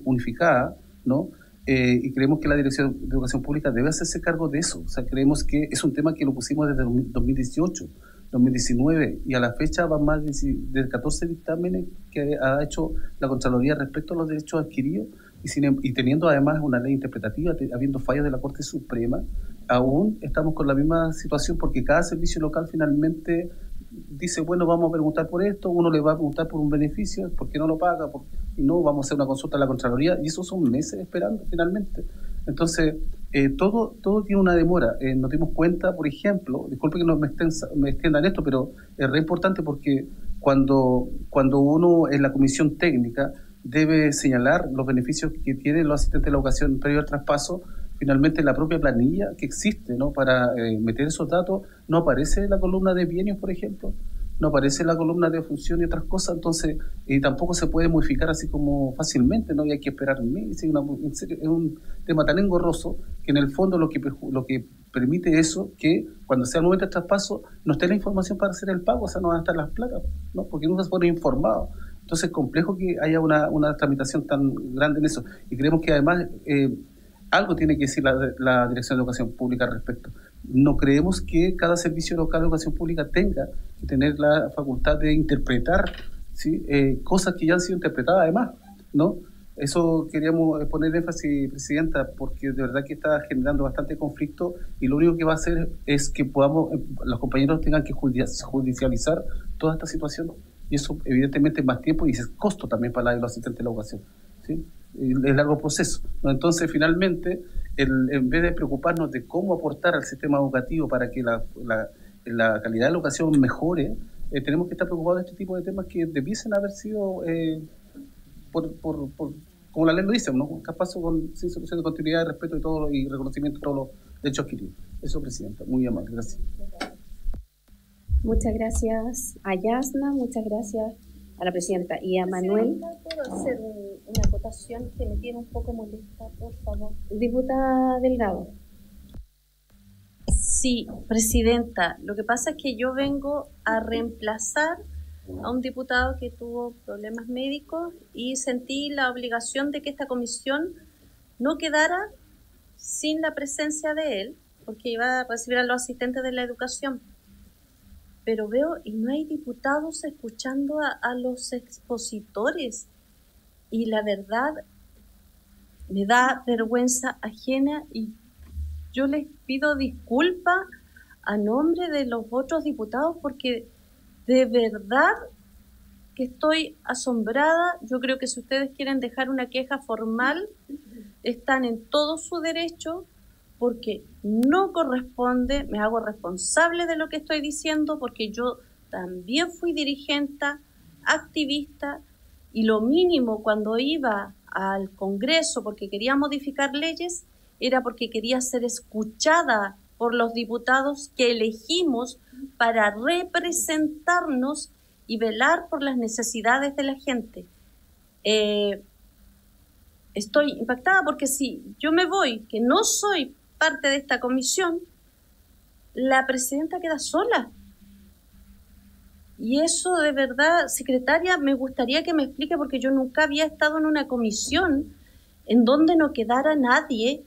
unificada, ¿no? Y creemos que la Dirección de Educación Pública debe hacerse cargo de eso. O sea, creemos que es un tema que lo pusimos desde 2018, 2019, y a la fecha van más de 14 dictámenes que ha hecho la Contraloría respecto a los derechos adquiridos, y teniendo además una ley interpretativa, habiendo fallos de la Corte Suprema, aún estamos con la misma situación porque cada servicio local finalmente dice, bueno, vamos a preguntar por esto, uno le va a preguntar por un beneficio, ¿por qué no lo paga? Y no, vamos a hacer una consulta a la Contraloría, y esos son meses esperando finalmente. Entonces, todo tiene una demora. Nos dimos cuenta, por ejemplo, disculpe que no me extienda en esto, pero es re importante porque cuando uno en la comisión técnica debe señalar los beneficios que tienen los asistentes de la educación previo al traspaso, finalmente la propia planilla que existe, ¿no?, para meter esos datos, no aparece la columna de bienios, por ejemplo, no aparece la columna de función y otras cosas, entonces tampoco se puede modificar así como fácilmente, ¿no? Y hay que esperar meses, es un tema tan engorroso que en el fondo lo que permite eso, que cuando sea el momento del traspaso no esté la información para hacer el pago, o sea, no van a estar las placas, ¿no?, porque nunca se pone informado. Entonces es complejo que haya una tramitación tan grande en eso, y creemos que además algo tiene que decir la Dirección de Educación Pública al respecto. No creemos que cada servicio local de educación pública tenga que tener la facultad de interpretar, ¿sí?, cosas que ya han sido interpretadas además, ¿no? Eso queríamos poner énfasis, Presidenta, porque de verdad que está generando bastante conflicto y lo único que va a hacer es que los compañeros tengan que judicializar toda esta situación y eso evidentemente es más tiempo y es costo también para los asistentes de la educación, ¿sí? Es largo proceso, ¿no? Entonces finalmente, en vez de preocuparnos de cómo aportar al sistema educativo para que la calidad de la educación mejore, tenemos que estar preocupados de este tipo de temas que debiesen haber sido... como la ley lo dice, ¿no? Capaz sin solución de continuidad, respeto y reconocimiento de todos los derechos adquiridos. Eso, Presidenta. Muy amable. Gracias. Muchas gracias a Yasna, muchas gracias a la Presidenta. Y a Manuel. ¿Puedo hacer una acotación que me tiene un poco molesta, por favor? Diputada Delgado. Sí, Presidenta. Lo que pasa es que yo vengo a reemplazar a un diputado que tuvo problemas médicos y sentí la obligación de que esta comisión no quedara sin la presencia de él, porque iba a recibir a los asistentes de la educación. Pero veo y no hay diputados escuchando a los expositores y la verdad me da vergüenza ajena y yo les pido disculpas a nombre de los otros diputados porque de verdad que estoy asombrada. Yo creo que si ustedes quieren dejar una queja formal, están en todo su derecho, porque no corresponde, me hago responsable de lo que estoy diciendo, porque yo también fui dirigente, activista, y lo mínimo cuando iba al Congreso porque quería modificar leyes, era porque quería ser escuchada por los diputados que elegimos para representarnos y velar por las necesidades de la gente. Estoy impactada porque si yo me voy, que no soy parte de esta comisión, la presidenta queda sola. Y eso de verdad, secretaria, me gustaría que me explique porque yo nunca había estado en una comisión en donde no quedara nadie,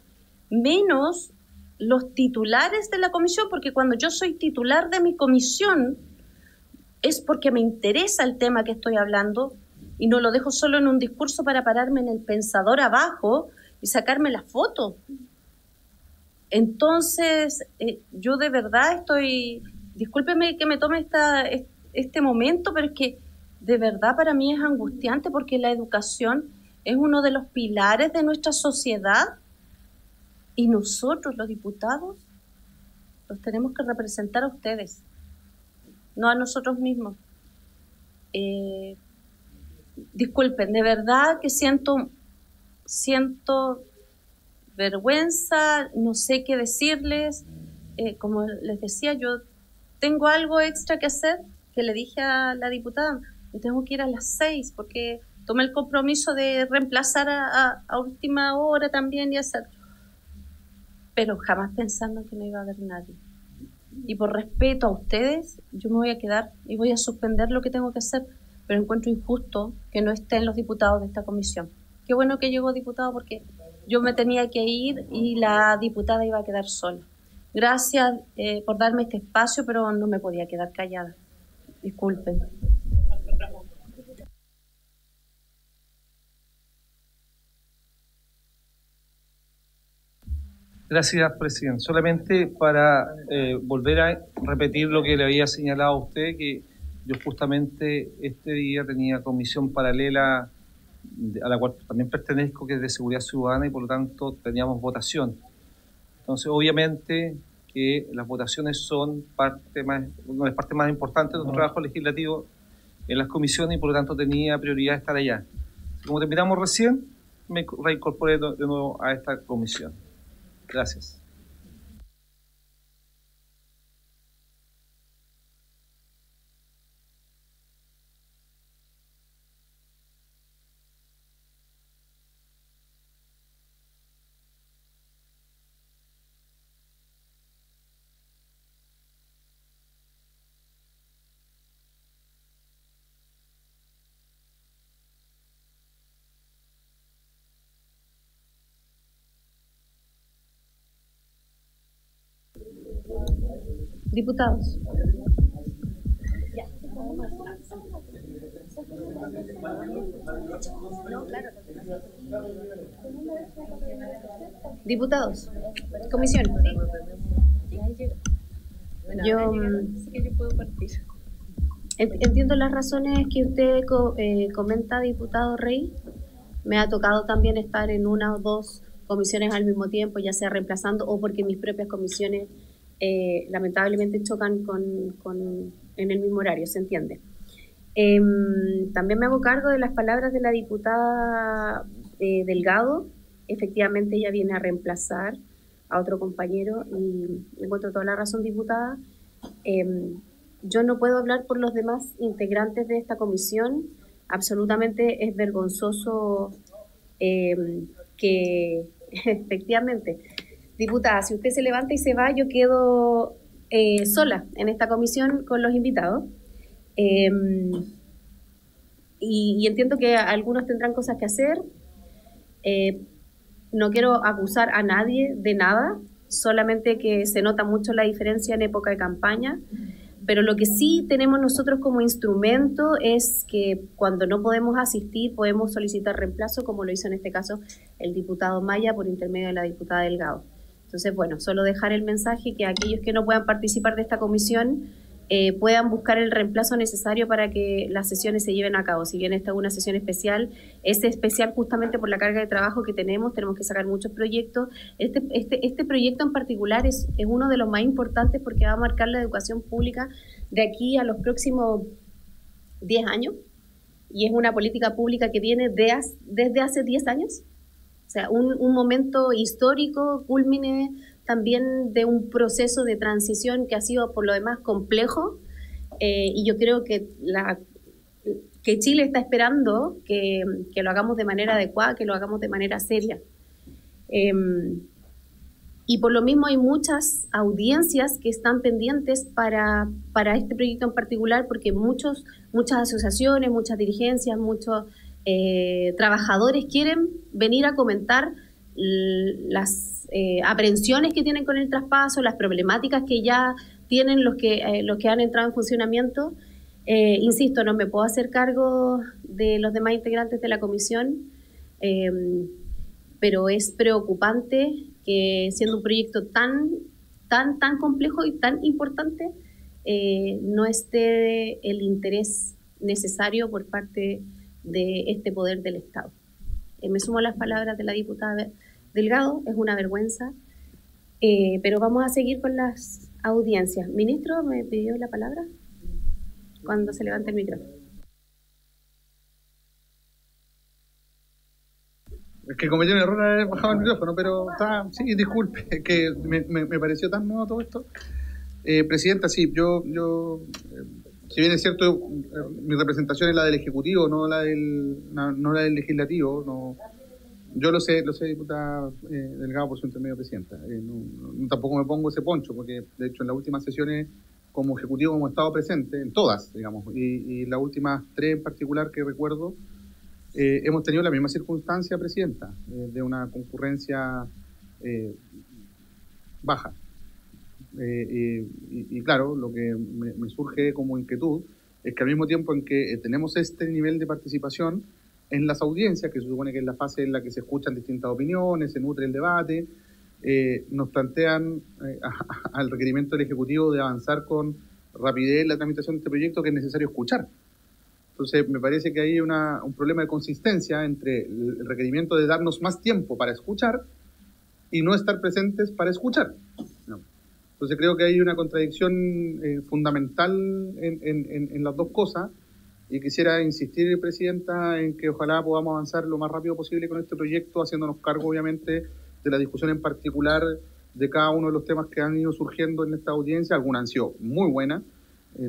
menos los titulares de la comisión, porque cuando yo soy titular de mi comisión es porque me interesa el tema que estoy hablando y no lo dejo solo en un discurso para pararme en el pensador abajo y sacarme la foto. Entonces, yo de verdad estoy, discúlpeme que me tome este momento, pero es que de verdad para mí es angustiante porque la educación es uno de los pilares de nuestra sociedad. Y nosotros, los diputados, los tenemos que representar a ustedes, no a nosotros mismos. Disculpen, de verdad que siento vergüenza, no sé qué decirles. Como les decía, yo tengo algo extra que hacer, que le dije a la diputada, me tengo que ir a las 6 porque tomé el compromiso de reemplazar a última hora también y hacer. Pero jamás pensando que no iba a haber nadie. Y por respeto a ustedes, yo me voy a quedar y voy a suspender lo que tengo que hacer, pero encuentro injusto que no estén los diputados de esta comisión. Qué bueno que llegó diputado porque yo me tenía que ir y la diputada iba a quedar sola. Gracias por darme este espacio, pero no me podía quedar callada. Disculpen. Gracias, presidente. Solamente para volver a repetir lo que le había señalado a usted, que yo justamente este día tenía comisión paralela a la cual también pertenezco, que es de Seguridad Ciudadana, y por lo tanto teníamos votación. Entonces, obviamente que las votaciones son una de las partes más importantes de nuestro trabajo legislativo en las comisiones y por lo tanto tenía prioridad estar allá. Como terminamos recién, me reincorporé de nuevo a esta comisión. Gracias. Diputados. Diputados, comisión. Yo entiendo las razones que usted comenta, diputado Rey. Me ha tocado también estar en una o dos comisiones al mismo tiempo, ya sea reemplazando o porque mis propias comisiones lamentablemente chocan en el mismo horario, ¿se entiende? También me hago cargo de las palabras de la diputada Delgado. Efectivamente ella viene a reemplazar a otro compañero y encuentro toda la razón, diputada. Yo no puedo hablar por los demás integrantes de esta comisión. Absolutamente es vergonzoso que efectivamente, diputada, si usted se levanta y se va, yo quedo sola en esta comisión con los invitados. Y entiendo que algunos tendrán cosas que hacer. No quiero acusar a nadie de nada, solamente que se nota mucho la diferencia en época de campaña. Pero lo que sí tenemos nosotros como instrumento es que cuando no podemos asistir podemos solicitar reemplazo, como lo hizo en este caso el diputado Maya por intermedio de la diputada Delgado. Entonces, bueno, solo dejar el mensaje que aquellos que no puedan participar de esta comisión puedan buscar el reemplazo necesario para que las sesiones se lleven a cabo. Si bien esta es una sesión especial, es especial justamente por la carga de trabajo que tenemos que sacar muchos proyectos. Este proyecto en particular es uno de los más importantes porque va a marcar la educación pública de aquí a los próximos 10 años, y es una política pública que viene desde hace 10 años. O sea, un momento histórico, cúlmine también de un proceso de transición que ha sido por lo demás complejo, y yo creo que Chile está esperando que lo hagamos de manera adecuada, que lo hagamos de manera seria. Y por lo mismo hay muchas audiencias que están pendientes para este proyecto en particular, porque muchas asociaciones, muchas dirigencias, muchos trabajadores quieren venir a comentar las aprehensiones que tienen con el traspaso, las problemáticas que ya tienen los que han entrado en funcionamiento. Insisto, no me puedo hacer cargo de los demás integrantes de la comisión, pero es preocupante que siendo un proyecto tan complejo y tan importante, no esté el interés necesario por parte de este poder del Estado. Me sumo a las palabras de la diputada Delgado, es una vergüenza, pero vamos a seguir con las audiencias. Ministro, ¿me pidió la palabra? Cuando se levante el micrófono. Es que cometí un error haber bajado el micrófono, pero está, sí, disculpe, es que me pareció tan nuevo todo esto. Presidenta, sí, yo si bien es cierto, mi representación es la del Ejecutivo, no la del Legislativo, no. Yo lo sé, diputada Delgado, por su intermedio, presidenta. Tampoco me pongo ese poncho, porque de hecho en las últimas sesiones como Ejecutivo hemos estado presentes, en todas, digamos, y las últimas 3 en particular que recuerdo, hemos tenido la misma circunstancia, presidenta, de una concurrencia baja. Y claro, lo que me surge como inquietud es que al mismo tiempo en que tenemos este nivel de participación, en las audiencias, que se supone que es la fase en la que se escuchan distintas opiniones, se nutre el debate, nos plantean al requerimiento del Ejecutivo de avanzar con rapidez la tramitación de este proyecto que es necesario escuchar. Entonces, me parece que hay un problema de consistencia entre el requerimiento de darnos más tiempo para escuchar y no estar presentes para escuchar. ¿No? Entonces, creo que hay una contradicción fundamental en las dos cosas. Y quisiera insistir, presidenta, en que ojalá podamos avanzar lo más rápido posible con este proyecto, haciéndonos cargo, obviamente, de la discusión en particular de cada uno de los temas que han ido surgiendo en esta audiencia. Algunas han sido muy buenas,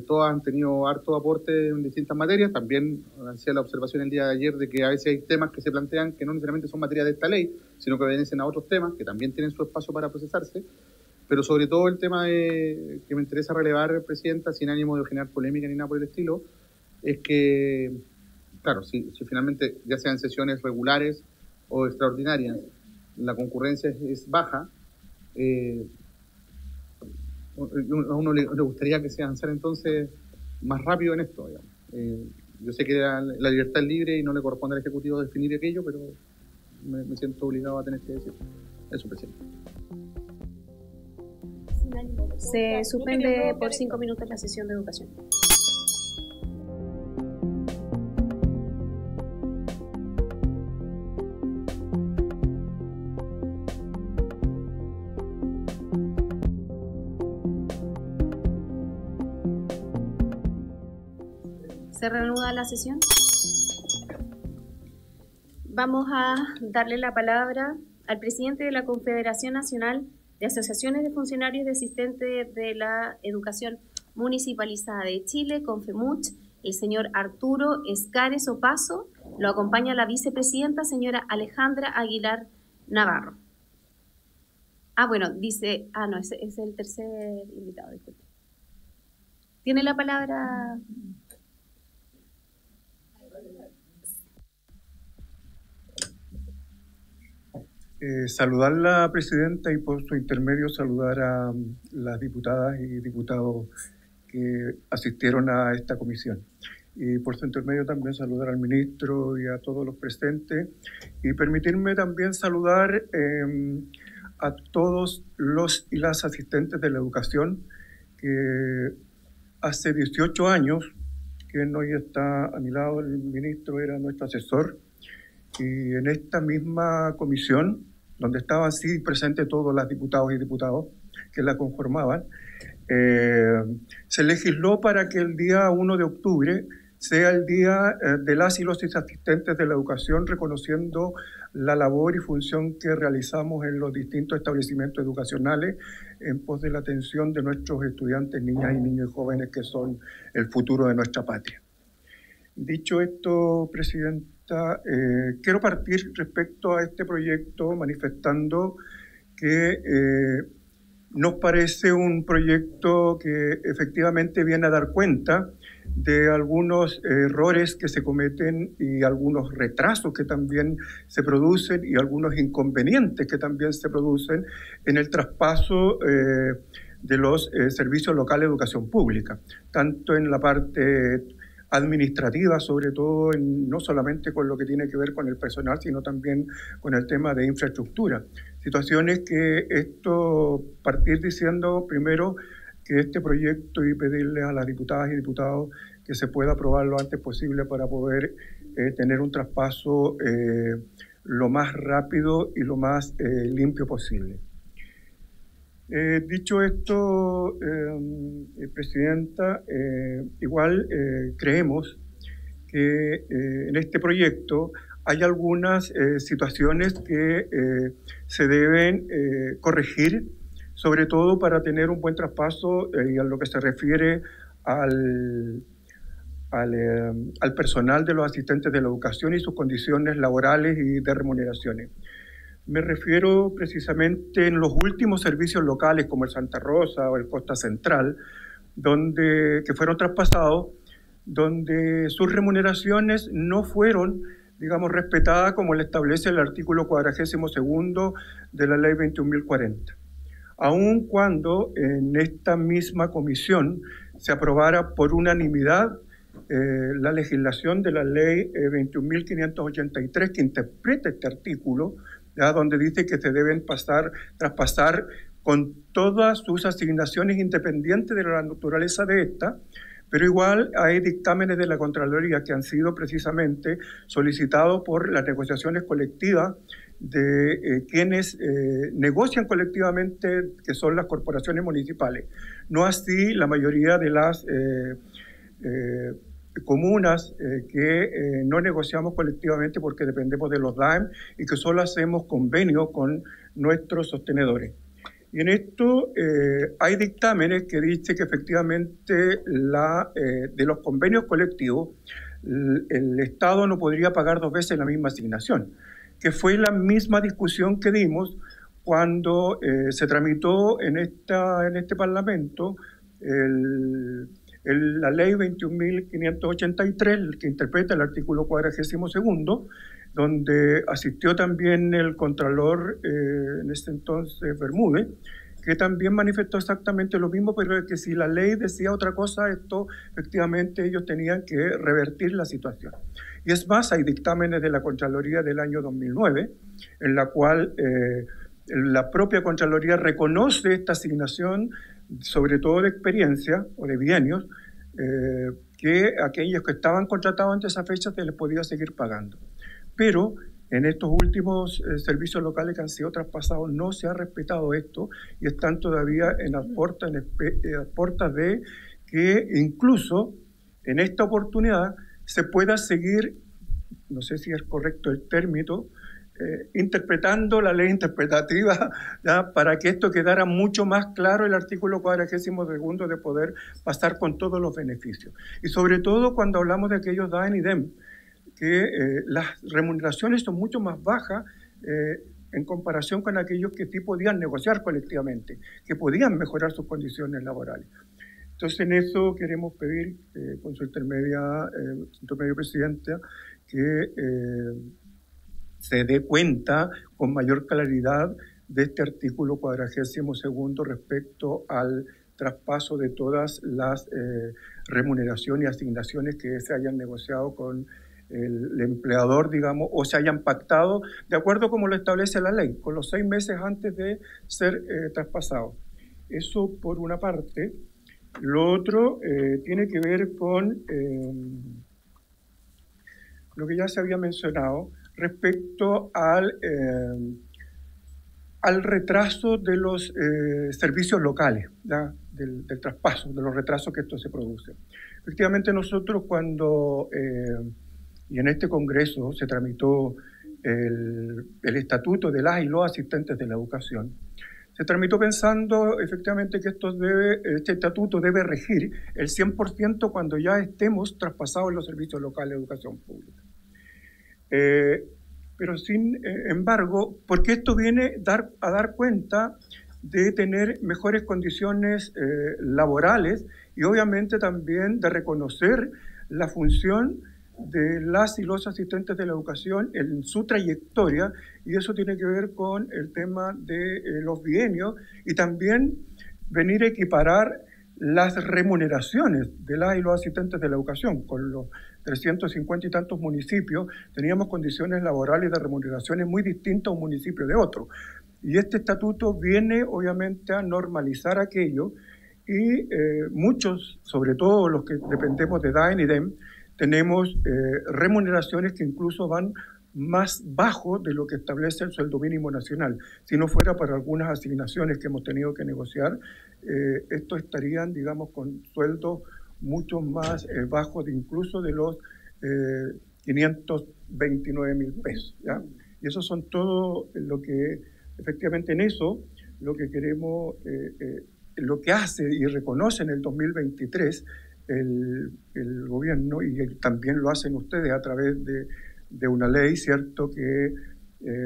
todas han tenido harto aporte en distintas materias. También hacía la observación el día de ayer de que a veces hay temas que se plantean que no necesariamente son materia de esta ley, sino que obedecen a otros temas que también tienen su espacio para procesarse. Pero sobre todo el tema que me interesa relevar, presidenta, sin ánimo de generar polémica ni nada por el estilo, es que, claro, si finalmente, ya sean sesiones regulares o extraordinarias, la concurrencia es baja, a uno le gustaría que se avanzara entonces más rápido en esto, digamos. yo sé que la libertad es libre y no le corresponde al Ejecutivo definir aquello, pero me siento obligado a tener que decir eso, presidente. Se suspende por 5 minutos la sesión de educación. Se reanuda la sesión. Vamos a darle la palabra al presidente de la Confederación Nacional de Asociaciones de Funcionarios y Asistentes de la Educación Municipalizada de Chile, Confemuch, el señor Arturo Escares Opaso. Lo acompaña la vicepresidenta, señora Alejandra Aguilar Navarro. Bueno, dice, no, ese es el tercer invitado, disculpe. Tiene la palabra. Saludar a la presidenta y por su intermedio saludar a las diputadas y diputados que asistieron a esta comisión. Y por su intermedio también saludar al ministro y a todos los presentes. Y permitirme también saludar a todos los y las asistentes de la educación que hace 18 años, que hoy está a mi lado, el ministro era nuestro asesor, y en esta misma comisión, donde estaban sí presentes todos los diputados y diputadas que la conformaban, se legisló para que el día 1 de octubre sea el día de las y los asistentes de la educación, reconociendo la labor y función que realizamos en los distintos establecimientos educacionales en pos de la atención de nuestros estudiantes, niñas y niños y jóvenes que son el futuro de nuestra patria. Dicho esto, presidenta, quiero partir respecto a este proyecto manifestando que nos parece un proyecto que efectivamente viene a dar cuenta de algunos errores que se cometen y algunos retrasos que también se producen y algunos inconvenientes que también se producen en el traspaso de los servicios locales de educación pública, tanto en la parte administrativa, sobre todo no solamente con lo que tiene que ver con el personal, sino también con el tema de infraestructura. Situaciones que partir diciendo primero que este proyecto y pedirle a las diputadas y diputados que se pueda aprobar lo antes posible para poder tener un traspaso lo más rápido y lo más limpio posible. Dicho esto, presidenta, igual creemos que en este proyecto hay algunas situaciones que se deben corregir, sobre todo para tener un buen traspaso y a lo que se refiere al personal de los asistentes de la educación y sus condiciones laborales y de remuneraciones. Me refiero precisamente en los últimos servicios locales como el Santa Rosa o el Costa Central, que fueron traspasados, donde sus remuneraciones no fueron, digamos, respetadas como le establece el artículo 42º de la Ley 21.040. Aun cuando en esta misma comisión se aprobara por unanimidad la legislación de la Ley 21.583 que interpreta este artículo, ¿ya? Donde dice que se deben traspasar con todas sus asignaciones independientes de la naturaleza de esta, pero igual hay dictámenes de la Contraloría que han sido precisamente solicitados por las negociaciones colectivas de quienes negocian colectivamente, que son las corporaciones municipales. No así la mayoría de las comunas que no negociamos colectivamente porque dependemos de los DAEM y que solo hacemos convenio con nuestros sostenedores. Y en esto hay dictámenes que dicen que efectivamente de los convenios colectivos el Estado no podría pagar 2 veces la misma asignación, que fue la misma discusión que dimos cuando se tramitó en este Parlamento la Ley 21.583, que interpreta el artículo 42º, donde asistió también el Contralor en ese entonces Bermúdez, que también manifestó exactamente lo mismo, pero que si la ley decía otra cosa, esto efectivamente ellos tenían que revertir la situación. Y es más, hay dictámenes de la Contraloría del año 2009, en la cual la propia Contraloría reconoce esta asignación, sobre todo de experiencia o de bienios, que aquellos que estaban contratados antes de esa fecha se les podía seguir pagando. Pero en estos últimos servicios locales que han sido traspasados no se ha respetado esto y están todavía en las puertas de que incluso en esta oportunidad se pueda seguir, no sé si es correcto el término, interpretando la ley interpretativa, ¿ya? Para que esto quedara mucho más claro el artículo 42 de poder pasar con todos los beneficios. Y sobre todo cuando hablamos de aquellos DAEN y DEM, que las remuneraciones son mucho más bajas en comparación con aquellos que sí podían negociar colectivamente, que podían mejorar sus condiciones laborales. Entonces, en eso queremos pedir, con su intermedio presidenta, que se dé cuenta con mayor claridad de este artículo 42 respecto al traspaso de todas las remuneraciones y asignaciones que se hayan negociado con el empleador, digamos, o se hayan pactado de acuerdo como lo establece la ley, con los 6 meses antes de ser traspasado. Eso por una parte. Lo otro tiene que ver con lo que ya se había mencionado respecto al retraso de los servicios locales, ¿ya? Del traspaso, de los retrasos que esto se produce. Efectivamente, nosotros cuando, y en este Congreso se tramitó el estatuto de las y los asistentes de la educación, se tramitó pensando efectivamente que este estatuto debe regir el 100% cuando ya estemos traspasados en los servicios locales de educación pública. Pero sin embargo, porque esto viene a dar cuenta de tener mejores condiciones laborales y obviamente también de reconocer la función de las y los asistentes de la educación en su trayectoria, y eso tiene que ver con el tema de los bienios y también venir a equiparar las remuneraciones de las y los asistentes de la educación. Con los 350 y tantos municipios teníamos condiciones laborales de remuneraciones muy distintas a un municipio de otro. Y este estatuto viene obviamente a normalizar aquello y muchos, sobre todo los que dependemos de DAEN y DEM, tenemos remuneraciones que incluso van más bajo de lo que establece el sueldo mínimo nacional. Si no fuera para algunas asignaciones que hemos tenido que negociar, estos estarían, digamos, con sueldos mucho más bajos de incluso de los 529.000 pesos, ¿ya? Y eso son todo lo que, efectivamente en eso, lo que queremos, lo que hace y reconoce en el 2023 el gobierno, y también lo hacen ustedes a través de una ley, ¿cierto?, que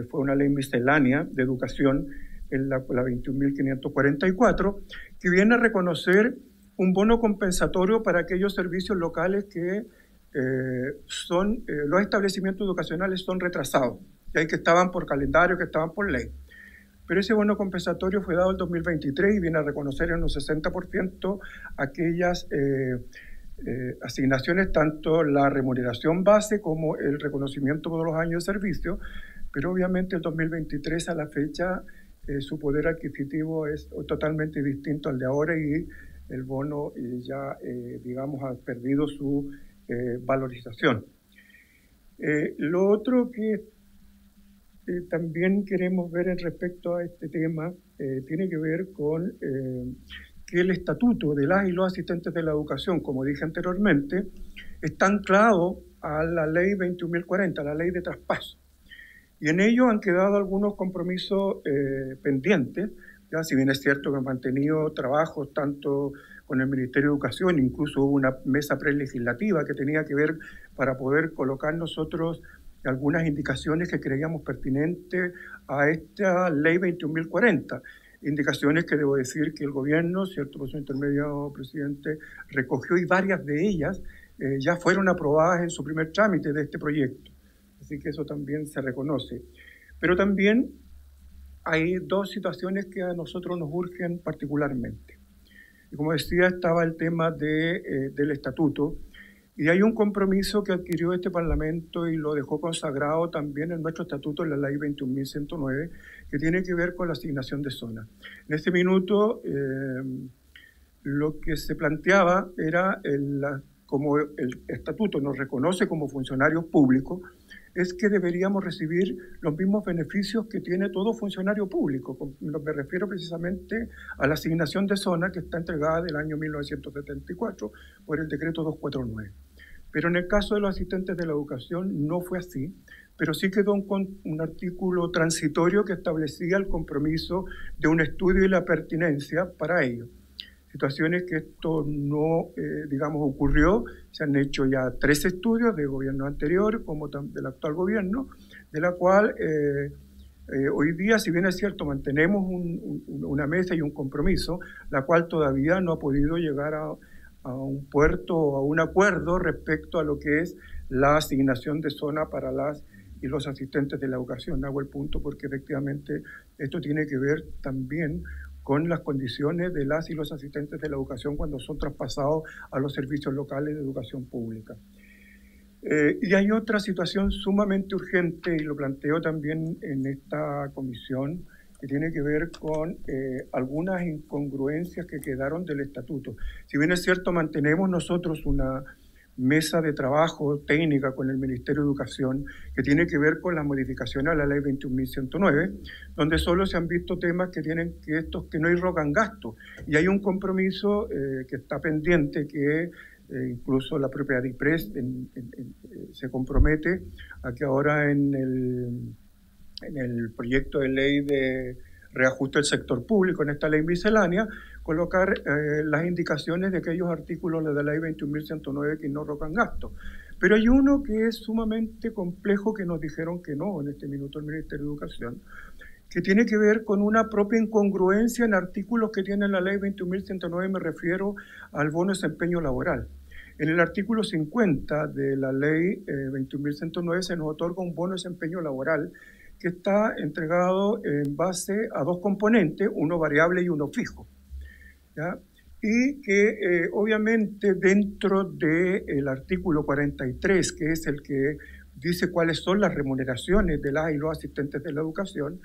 fue una ley miscelánea de educación, la 21.544, que viene a reconocer un bono compensatorio para aquellos servicios locales que los establecimientos educacionales son retrasados, que estaban por calendario, que estaban por ley. Pero ese bono compensatorio fue dado en 2023 y viene a reconocer en un 60% aquellas asignaciones, tanto la remuneración base como el reconocimiento por los años de servicio, pero obviamente el 2023 a la fecha su poder adquisitivo es totalmente distinto al de ahora y el bono ya, digamos, ha perdido su valorización. Lo otro que también queremos ver respecto a este tema tiene que ver con que el estatuto de las y los asistentes de la educación, como dije anteriormente, está anclado a la ley 21.040, la ley de traspaso. Y en ello han quedado algunos compromisos pendientes, ya, si bien es cierto que han mantenido trabajos tanto con el Ministerio de Educación, incluso hubo una mesa prelegislativa que tenía que ver para poder colocar nosotros algunas indicaciones que creíamos pertinentes a esta ley 21.040, indicaciones que debo decir que el gobierno, cierto, por su intermedio presidente, recogió y varias de ellas ya fueron aprobadas en su primer trámite de este proyecto. Así que eso también se reconoce. Pero también hay dos situaciones que a nosotros nos urgen particularmente. Y como decía, estaba el tema del estatuto, y hay un compromiso que adquirió este Parlamento y lo dejó consagrado también en nuestro estatuto, en la Ley 21.109, que tiene que ver con la asignación de zona. En este minuto, lo que se planteaba era, como el estatuto nos reconoce como funcionarios públicos, es que deberíamos recibir los mismos beneficios que tiene todo funcionario público. Me refiero precisamente a la asignación de zona que está entregada del año 1974 por el decreto 249. Pero en el caso de los asistentes de la educación no fue así, pero sí quedó un artículo transitorio que establecía el compromiso de un estudio y la pertinencia para ello. Situaciones que esto no, ocurrió. Se han hecho ya 3 estudios de gobierno anterior como del actual gobierno, de la cual hoy día, si bien es cierto, mantenemos una mesa y un compromiso, la cual todavía no ha podido llegar a un puerto o a un acuerdo respecto a lo que es la asignación de zona para las y los asistentes de la educación. Hago el punto porque efectivamente esto tiene que ver también con las condiciones de las y los asistentes de la educación cuando son traspasados a los servicios locales de educación pública. Y hay otra situación sumamente urgente, y lo planteo también en esta comisión, que tiene que ver con algunas incongruencias que quedaron del estatuto. Si bien es cierto, mantenemos nosotros una mesa de trabajo técnica con el Ministerio de Educación que tiene que ver con las modificaciones a la Ley 21.109, donde solo se han visto temas que tienen que no irrogan gasto. Y hay un compromiso que está pendiente que incluso la propia DIPRES se compromete a que ahora en el proyecto de ley de reajuste del sector público, en esta ley miscelánea, colocar las indicaciones de aquellos artículos de la ley 21.109 que no rocan gasto. Pero hay uno que es sumamente complejo, que nos dijeron que no en este minuto el Ministerio de Educación, que tiene que ver con una propia incongruencia en artículos que tiene la ley 21.109, me refiero al bono de desempeño laboral. En el artículo 50 de la ley 21.109 se nos otorga un bono de desempeño laboral que está entregado en base a 2 componentes, uno variable y uno fijo, ¿ya? Y que obviamente dentro del artículo 43, que es el que dice cuáles son las remuneraciones de las y los asistentes de la educación,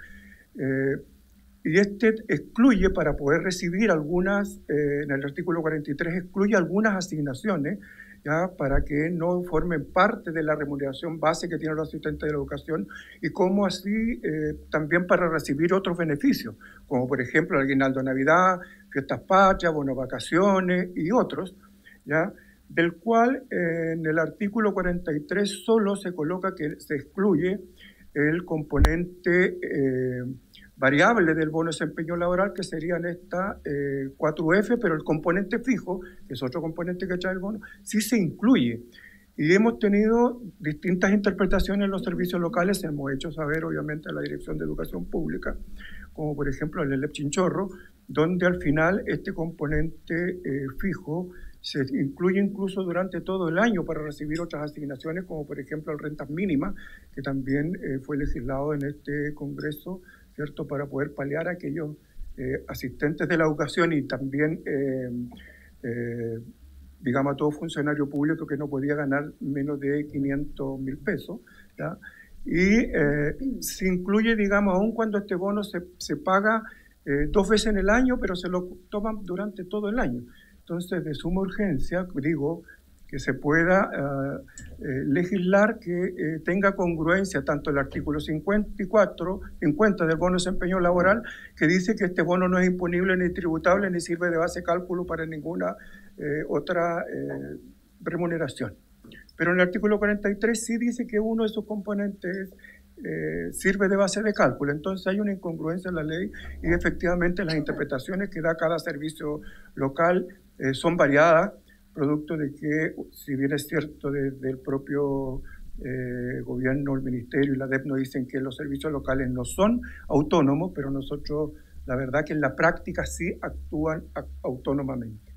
y este excluye, para poder recibir algunas, en el artículo 43 excluye algunas asignaciones, ¿ya? Para que no formen parte de la remuneración base que tienen los asistentes de la educación, y como así también para recibir otros beneficios, como por ejemplo el aguinaldo de Navidad, fiestas patrias, bonos vacaciones y otros, ¿ya? Del cual en el artículo 43 solo se coloca que se excluye el componente variable del bono de desempeño laboral, que serían esta 4F, pero el componente fijo, que es otro componente que trae el bono, sí se incluye. Y hemos tenido distintas interpretaciones en los servicios locales, hemos hecho saber obviamente a la Dirección de Educación Pública, como por ejemplo el ELEP Chinchorro, donde al final este componente fijo se incluye incluso durante todo el año para recibir otras asignaciones, como por ejemplo el rentas mínimas, que también fue legislado en este Congreso, ¿cierto?, para poder paliar a aquellos asistentes de la educación y también, digamos, a todo funcionario público que no podía ganar menos de 500.000 pesos, ¿ya? Y se incluye, digamos, aun cuando este bono se paga 2 veces en el año, pero se lo toman durante todo el año. Entonces, de suma urgencia, digo, que se pueda legislar que tenga congruencia tanto el artículo 50 del bono de desempeño laboral, que dice que este bono no es imponible ni tributable ni sirve de base de cálculo para ninguna otra remuneración. Pero en el artículo 43 sí dice que uno de sus componentes sirve de base de cálculo. Entonces hay una incongruencia en la ley y efectivamente las interpretaciones que da cada servicio local son variadas, producto de que, si bien es cierto, desde el propio gobierno, el ministerio y la DEP nos dicen que los servicios locales no son autónomos, pero nosotros, la verdad que en la práctica sí actúan autónomamente.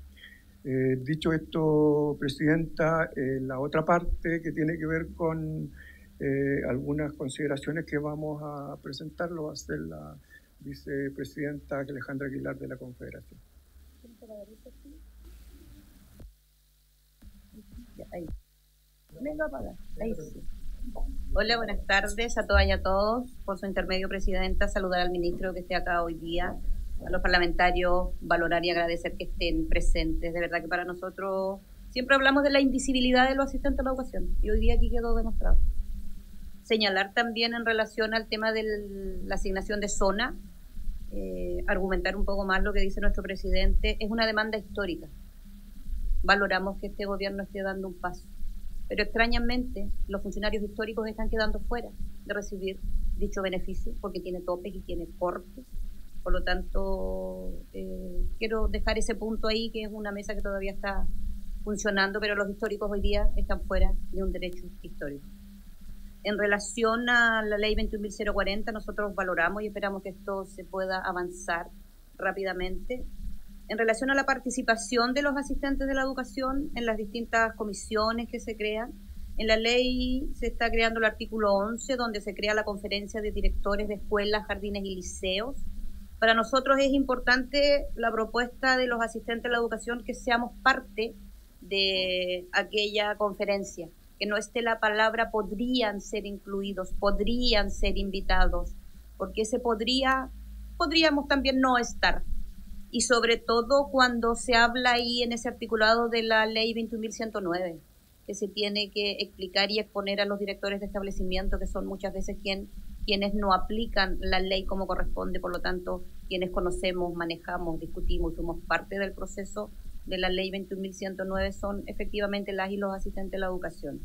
Dicho esto, Presidenta, la otra parte que tiene que ver con algunas consideraciones que vamos a presentar lo va a hacer la vicepresidenta Alejandra Aguilar de la Confederación. Hola, buenas tardes a todas y a todos. Por su intermedio, presidenta, saludar al ministro que esté acá hoy día, a los parlamentarios, valorar y agradecer que estén presentes. De verdad que para nosotros siempre hablamos de la invisibilidad de los asistentes a la educación y hoy día aquí quedó demostrado. Señalar también en relación al tema de la asignación de zona, argumentar un poco más lo que dice nuestro presidente, es una demanda histórica. Valoramos que este gobierno esté dando un paso, pero extrañamente los funcionarios históricos están quedando fuera de recibir dicho beneficio porque tiene topes y tiene cortes. Por lo tanto, quiero dejar ese punto ahí, que es una mesa que todavía está funcionando, pero los históricos hoy día están fuera de un derecho histórico. En relación a la ley 21.040, nosotros valoramos y esperamos que esto se pueda avanzar rápidamente. En relación a la participación de los asistentes de la educación en las distintas comisiones que se crean, en la ley se está creando el artículo 11, donde se crea la conferencia de directores de escuelas, jardines y liceos. Para nosotros es importante la propuesta de los asistentes de la educación que seamos parte de aquella conferencia, que no esté la palabra podrían ser incluidos, podrían ser invitados, porque ese podríamos también no estar. Y sobre todo cuando se habla ahí en ese articulado de la ley 21.109, que se tiene que explicar y exponer a los directores de establecimiento, que son muchas veces quienes no aplican la ley como corresponde, por lo tanto, quienes conocemos, manejamos, discutimos, somos parte del proceso de la ley 21.109 son efectivamente las y los asistentes de la educación.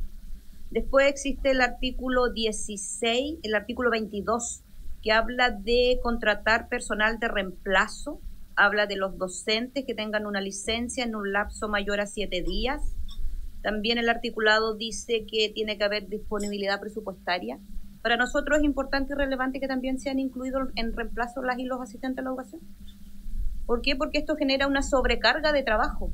Después existe el artículo 16, el artículo 22, que habla de contratar personal de reemplazo, habla de los docentes que tengan una licencia en un lapso mayor a 7 días. También el articulado dice que tiene que haber disponibilidad presupuestaria. Para nosotros es importante y relevante que también sean incluidos en reemplazo las y los asistentes de la educación. ¿Por qué? Porque esto genera una sobrecarga de trabajo.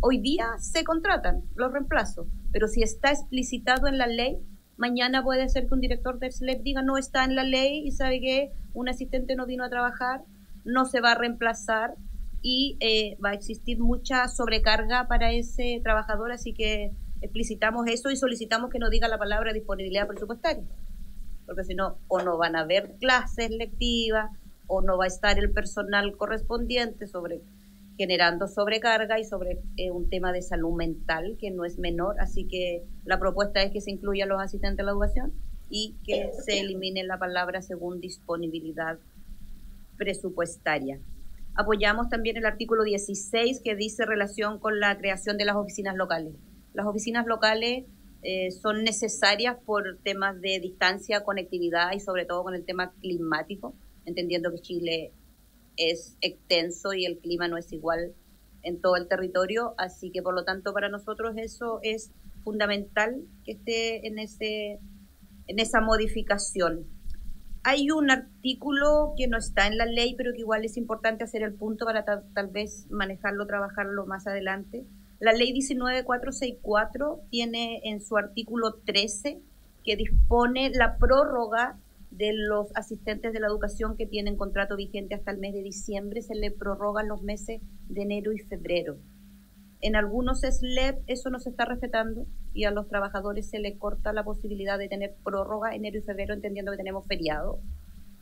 Hoy día se contratan los reemplazos, pero si está explicitado en la ley, mañana puede ser que un director del SLEP diga no está en la ley y sabe que un asistente no vino a trabajar, no se va a reemplazar y va a existir mucha sobrecarga para ese trabajador, así que explicitamos eso y solicitamos que no diga la palabra disponibilidad presupuestaria, porque si no, o no van a haber clases lectivas, o no va a estar el personal correspondiente generando sobrecarga y sobre un tema de salud mental que no es menor, así que la propuesta es que se incluya los asistentes de la educación y que se elimine la palabra según disponibilidad presupuestaria. Apoyamos también el artículo 16 que dice relación con la creación de las oficinas locales. Las oficinas locales son necesarias por temas de distancia, conectividad y sobre todo con el tema climático, entendiendo que Chile es extenso y el clima no es igual en todo el territorio, así que por lo tanto para nosotros eso es fundamental que esté en esa modificación. Hay un artículo que no está en la ley, pero que igual es importante hacer el punto para tal vez manejarlo, trabajarlo más adelante. La ley 19.464 tiene en su artículo 13 que dispone la prórroga de los asistentes de la educación que tienen contrato vigente hasta el mes de diciembre, se le prorrogan los meses de enero y febrero. En algunos SLEP eso no se está respetando y a los trabajadores se les corta la posibilidad de tener prórroga enero y febrero, entendiendo que tenemos feriado.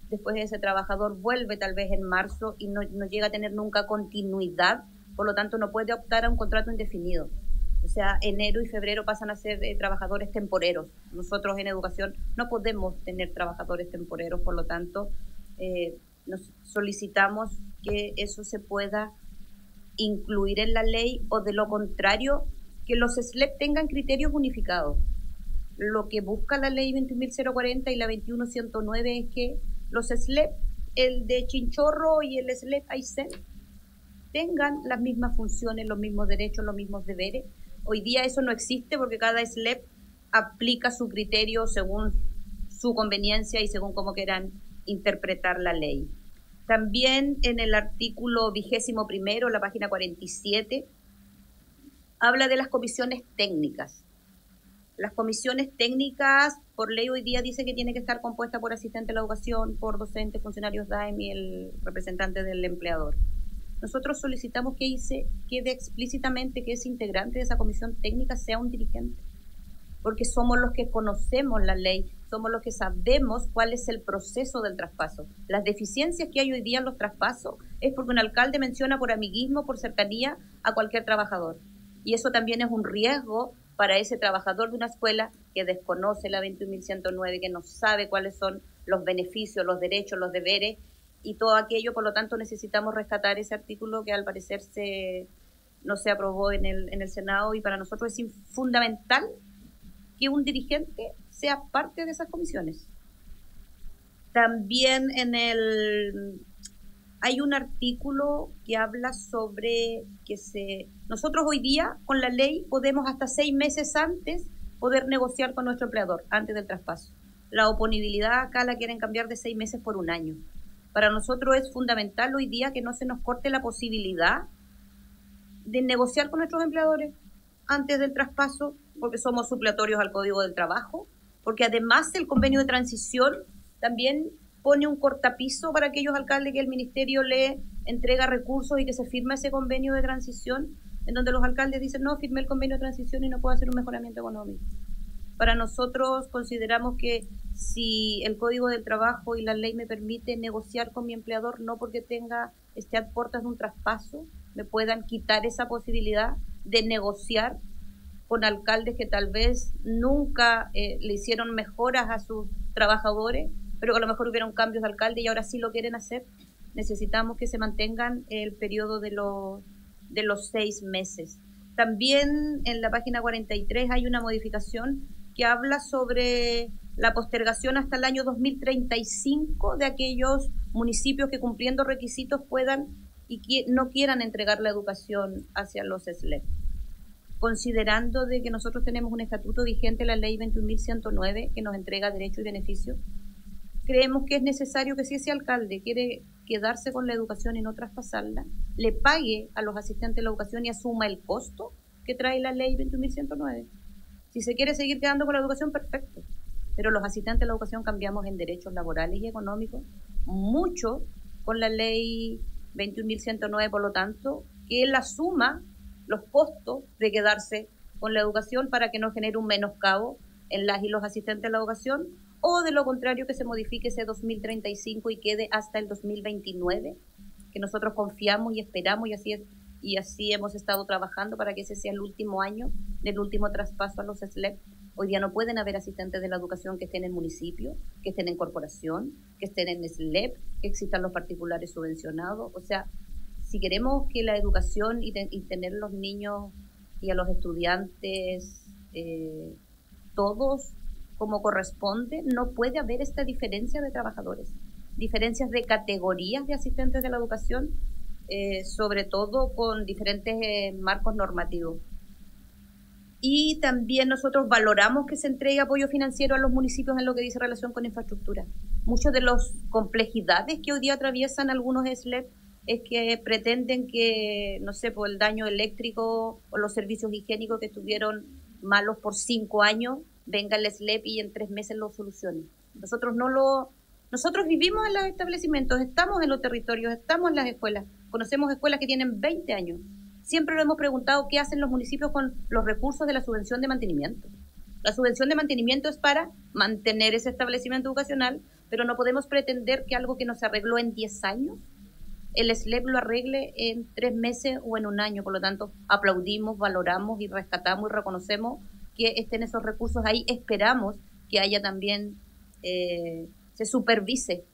Después ese trabajador vuelve tal vez en marzo y no llega a tener nunca continuidad, por lo tanto no puede optar a un contrato indefinido. O sea, enero y febrero pasan a ser trabajadores temporeros. Nosotros en educación no podemos tener trabajadores temporeros, por lo tanto, nos solicitamos que eso se pueda incluir en la ley o de lo contrario, que los SLEP tengan criterios unificados. Lo que busca la ley 21.040 y la 21.109 es que los SLEP, el de Chinchorro y el SLEP Aysén, tengan las mismas funciones, los mismos derechos, los mismos deberes. Hoy día eso no existe porque cada SLEP aplica su criterio según su conveniencia y según cómo quieran interpretar la ley. También en el artículo 21, la página 47, habla de las comisiones técnicas. Las comisiones técnicas, por ley hoy día dice que tiene que estar compuesta por asistente de la educación, por docentes, funcionarios DAEM y el representante del empleador. Nosotros solicitamos que quede explícitamente que ese integrante de esa comisión técnica sea un dirigente, porque somos los que conocemos la ley, somos los que sabemos cuál es el proceso del traspaso. Las deficiencias que hay hoy día en los traspasos es porque un alcalde menciona por amiguismo, por cercanía a cualquier trabajador. Y eso también es un riesgo para ese trabajador de una escuela que desconoce la 21.109, que no sabe cuáles son los beneficios, los derechos, los deberes y todo aquello. Por lo tanto, necesitamos rescatar ese artículo que al parecer no se aprobó en el Senado, y para nosotros es fundamental que un dirigente sea parte de esas comisiones. También hay un artículo que habla sobre que nosotros hoy día con la ley podemos hasta 6 meses antes poder negociar con nuestro empleador antes del traspaso. La oponibilidad acá la quieren cambiar de 6 meses por 1 año. Para nosotros es fundamental hoy día que no se nos corte la posibilidad de negociar con nuestros empleadores antes del traspaso, porque somos supletorios al Código del Trabajo, porque además el convenio de transición también pone un cortapiso para aquellos alcaldes que el ministerio le entrega recursos y que se firma ese convenio de transición, en donde los alcaldes dicen, no, firmé el convenio de transición y no puedo hacer un mejoramiento económico. Para nosotros consideramos que si el Código del Trabajo y la ley me permite negociar con mi empleador, no porque esté a puertas de un traspaso, me puedan quitar esa posibilidad de negociar con alcaldes que tal vez nunca le hicieron mejoras a sus trabajadores, pero que a lo mejor hubieron cambios de alcalde y ahora sí lo quieren hacer. Necesitamos que se mantengan el periodo de los 6 meses. También en la página 43 hay una modificación que habla sobre la postergación hasta el año 2035 de aquellos municipios que, cumpliendo requisitos, puedan y no quieran entregar la educación hacia los SLEP. Considerando de que nosotros tenemos un estatuto vigente, la ley 21.109, que nos entrega derechos y beneficios, creemos que es necesario que si ese alcalde quiere quedarse con la educación y no traspasarla, le pague a los asistentes de la educación y asuma el costo que trae la ley 21.109. Si se quiere seguir quedando con la educación, perfecto. Pero los asistentes de la educación cambiamos en derechos laborales y económicos mucho con la ley 21.109, por lo tanto, que él asuma los costos de quedarse con la educación para que no genere un menoscabo en las y los asistentes de la educación, o de lo contrario que se modifique ese 2035 y quede hasta el 2029, que nosotros confiamos y esperamos, y así hemos estado trabajando para que ese sea el último año del último traspaso a los SLEP. Hoy día no pueden haber asistentes de la educación que estén en municipio, que estén en corporación, que estén en SLEP, que existan los particulares subvencionados. O sea, si queremos que la educación y tener los niños y a los estudiantes todos como corresponde, no puede haber esta diferencia de trabajadores, diferencias de categorías de asistentes de la educación, sobre todo con diferentes marcos normativos. Y también nosotros valoramos que se entregue apoyo financiero a los municipios en lo que dice relación con infraestructura. Muchas de las complejidades que hoy día atraviesan algunos SLEP es que pretenden que, no sé, por el daño eléctrico o los servicios higiénicos que estuvieron malos por 5 años, venga el SLEP y en 3 meses lo solucione. Nosotros vivimos en los establecimientos, estamos en los territorios, estamos en las escuelas, conocemos escuelas que tienen 20 años. Siempre nos hemos preguntado qué hacen los municipios con los recursos de la subvención de mantenimiento. La subvención de mantenimiento es para mantener ese establecimiento educacional, pero no podemos pretender que algo que no se arregló en 10 años, el SLEP lo arregle en 3 meses o en 1 año. Por lo tanto, aplaudimos, valoramos y rescatamos y reconocemos que estén esos recursos ahí. Esperamos que haya también, se supervise,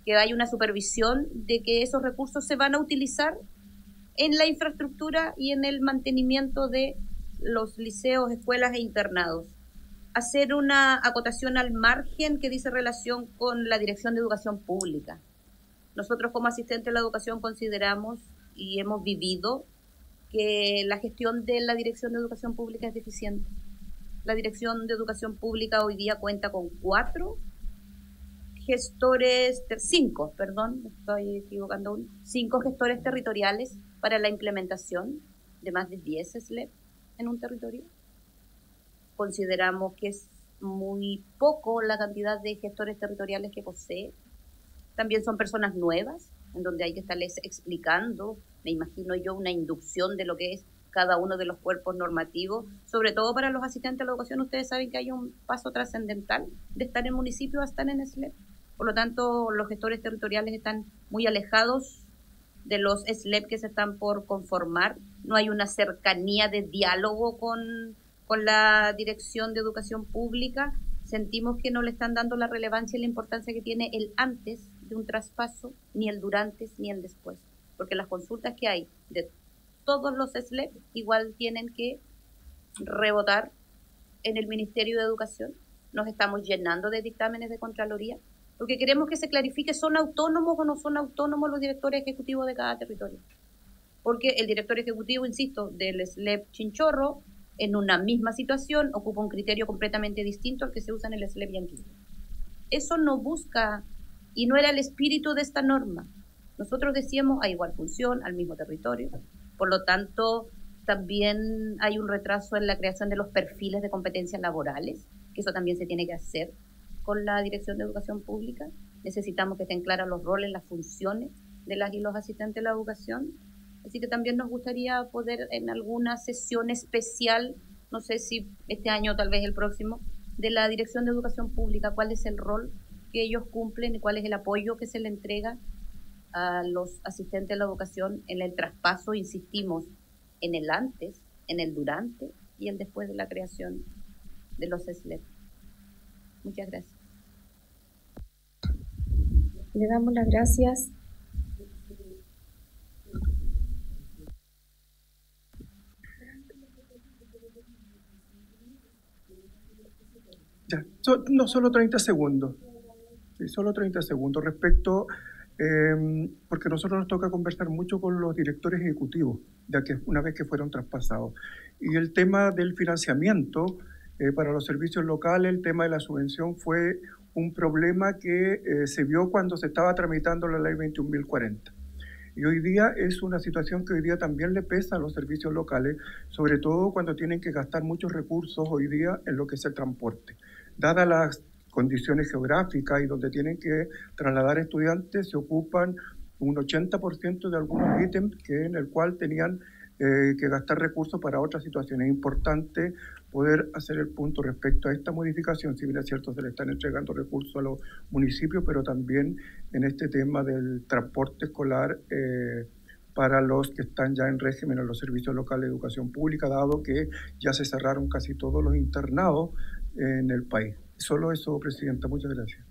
que haya una supervisión de que esos recursos se van a utilizar en la infraestructura y en el mantenimiento de los liceos, escuelas e internados. Hacer una acotación al margen que dice relación con la Dirección de Educación Pública. Nosotros como asistentes de la educación consideramos y hemos vivido que la gestión de la Dirección de Educación Pública es deficiente. La Dirección de Educación Pública hoy día cuenta con 5 gestores territoriales para la implementación de más de 10 SLEP en un territorio. consideramos que es muy poco la cantidad de gestores territoriales que posee. También son personas nuevas, en donde hay que estarles explicando, me imagino yo, una inducción de lo que es cada uno de los cuerpos normativos, sobre todo para los asistentes a la educación. Ustedes saben que hay un paso trascendental de estar en municipio a estar en SLEP. Por lo tanto, los gestores territoriales están muy alejados de los SLEP que se están por conformar. No hay una cercanía de diálogo con la Dirección de Educación Pública. Sentimos que no le están dando la relevancia y la importancia que tiene el antes de un traspaso, ni el durante, ni el después. Porque las consultas que hay de todos los SLEP igual tienen que rebotar en el Ministerio de Educación. Nos estamos llenando de dictámenes de Contraloría, porque queremos que se clarifique, ¿son autónomos o no son autónomos los directores ejecutivos de cada territorio? Porque el director ejecutivo, insisto, del SLEP Chinchorro, en una misma situación, ocupa un criterio completamente distinto al que se usa en el SLEP Yanquihue. Eso no busca, y no era el espíritu de esta norma. Nosotros decíamos a igual función, al mismo territorio. Por lo tanto, también hay un retraso en la creación de los perfiles de competencias laborales, que eso también se tiene que hacer con la Dirección de Educación Pública. Necesitamos que estén claros los roles, las funciones de las y los asistentes de la educación. Así que también nos gustaría poder en alguna sesión especial, no sé si este año o tal vez el próximo, de la Dirección de Educación Pública, cuál es el rol que ellos cumplen y cuál es el apoyo que se le entrega a los asistentes de la educación en el traspaso, insistimos, en el antes, en el durante y el después de la creación de los SLEP. Muchas gracias. Le damos las gracias. Ya, no, solo 30 segundos. Sí, solo 30 segundos. Respecto, porque a nosotros nos toca conversar mucho con los directores ejecutivos, ya que una vez que fueron traspasados. Y el tema del financiamiento para los servicios locales, el tema de la subvención fue un problema que se vio cuando se estaba tramitando la ley 21.040. Y hoy día es una situación que hoy día también le pesa a los servicios locales, sobre todo cuando tienen que gastar muchos recursos hoy día en lo que es el transporte. Dadas las condiciones geográficas y donde tienen que trasladar estudiantes, se ocupan un 80% de algunos ítems en el cual tenían que gastar recursos para otras situaciones. Es importante poder hacer el punto respecto a esta modificación, si bien es cierto se le están entregando recursos a los municipios, pero también en este tema del transporte escolar para los que están ya en régimen en los servicios locales de educación pública, dado que ya se cerraron casi todos los internados en el país. Solo eso, Presidenta. Muchas gracias.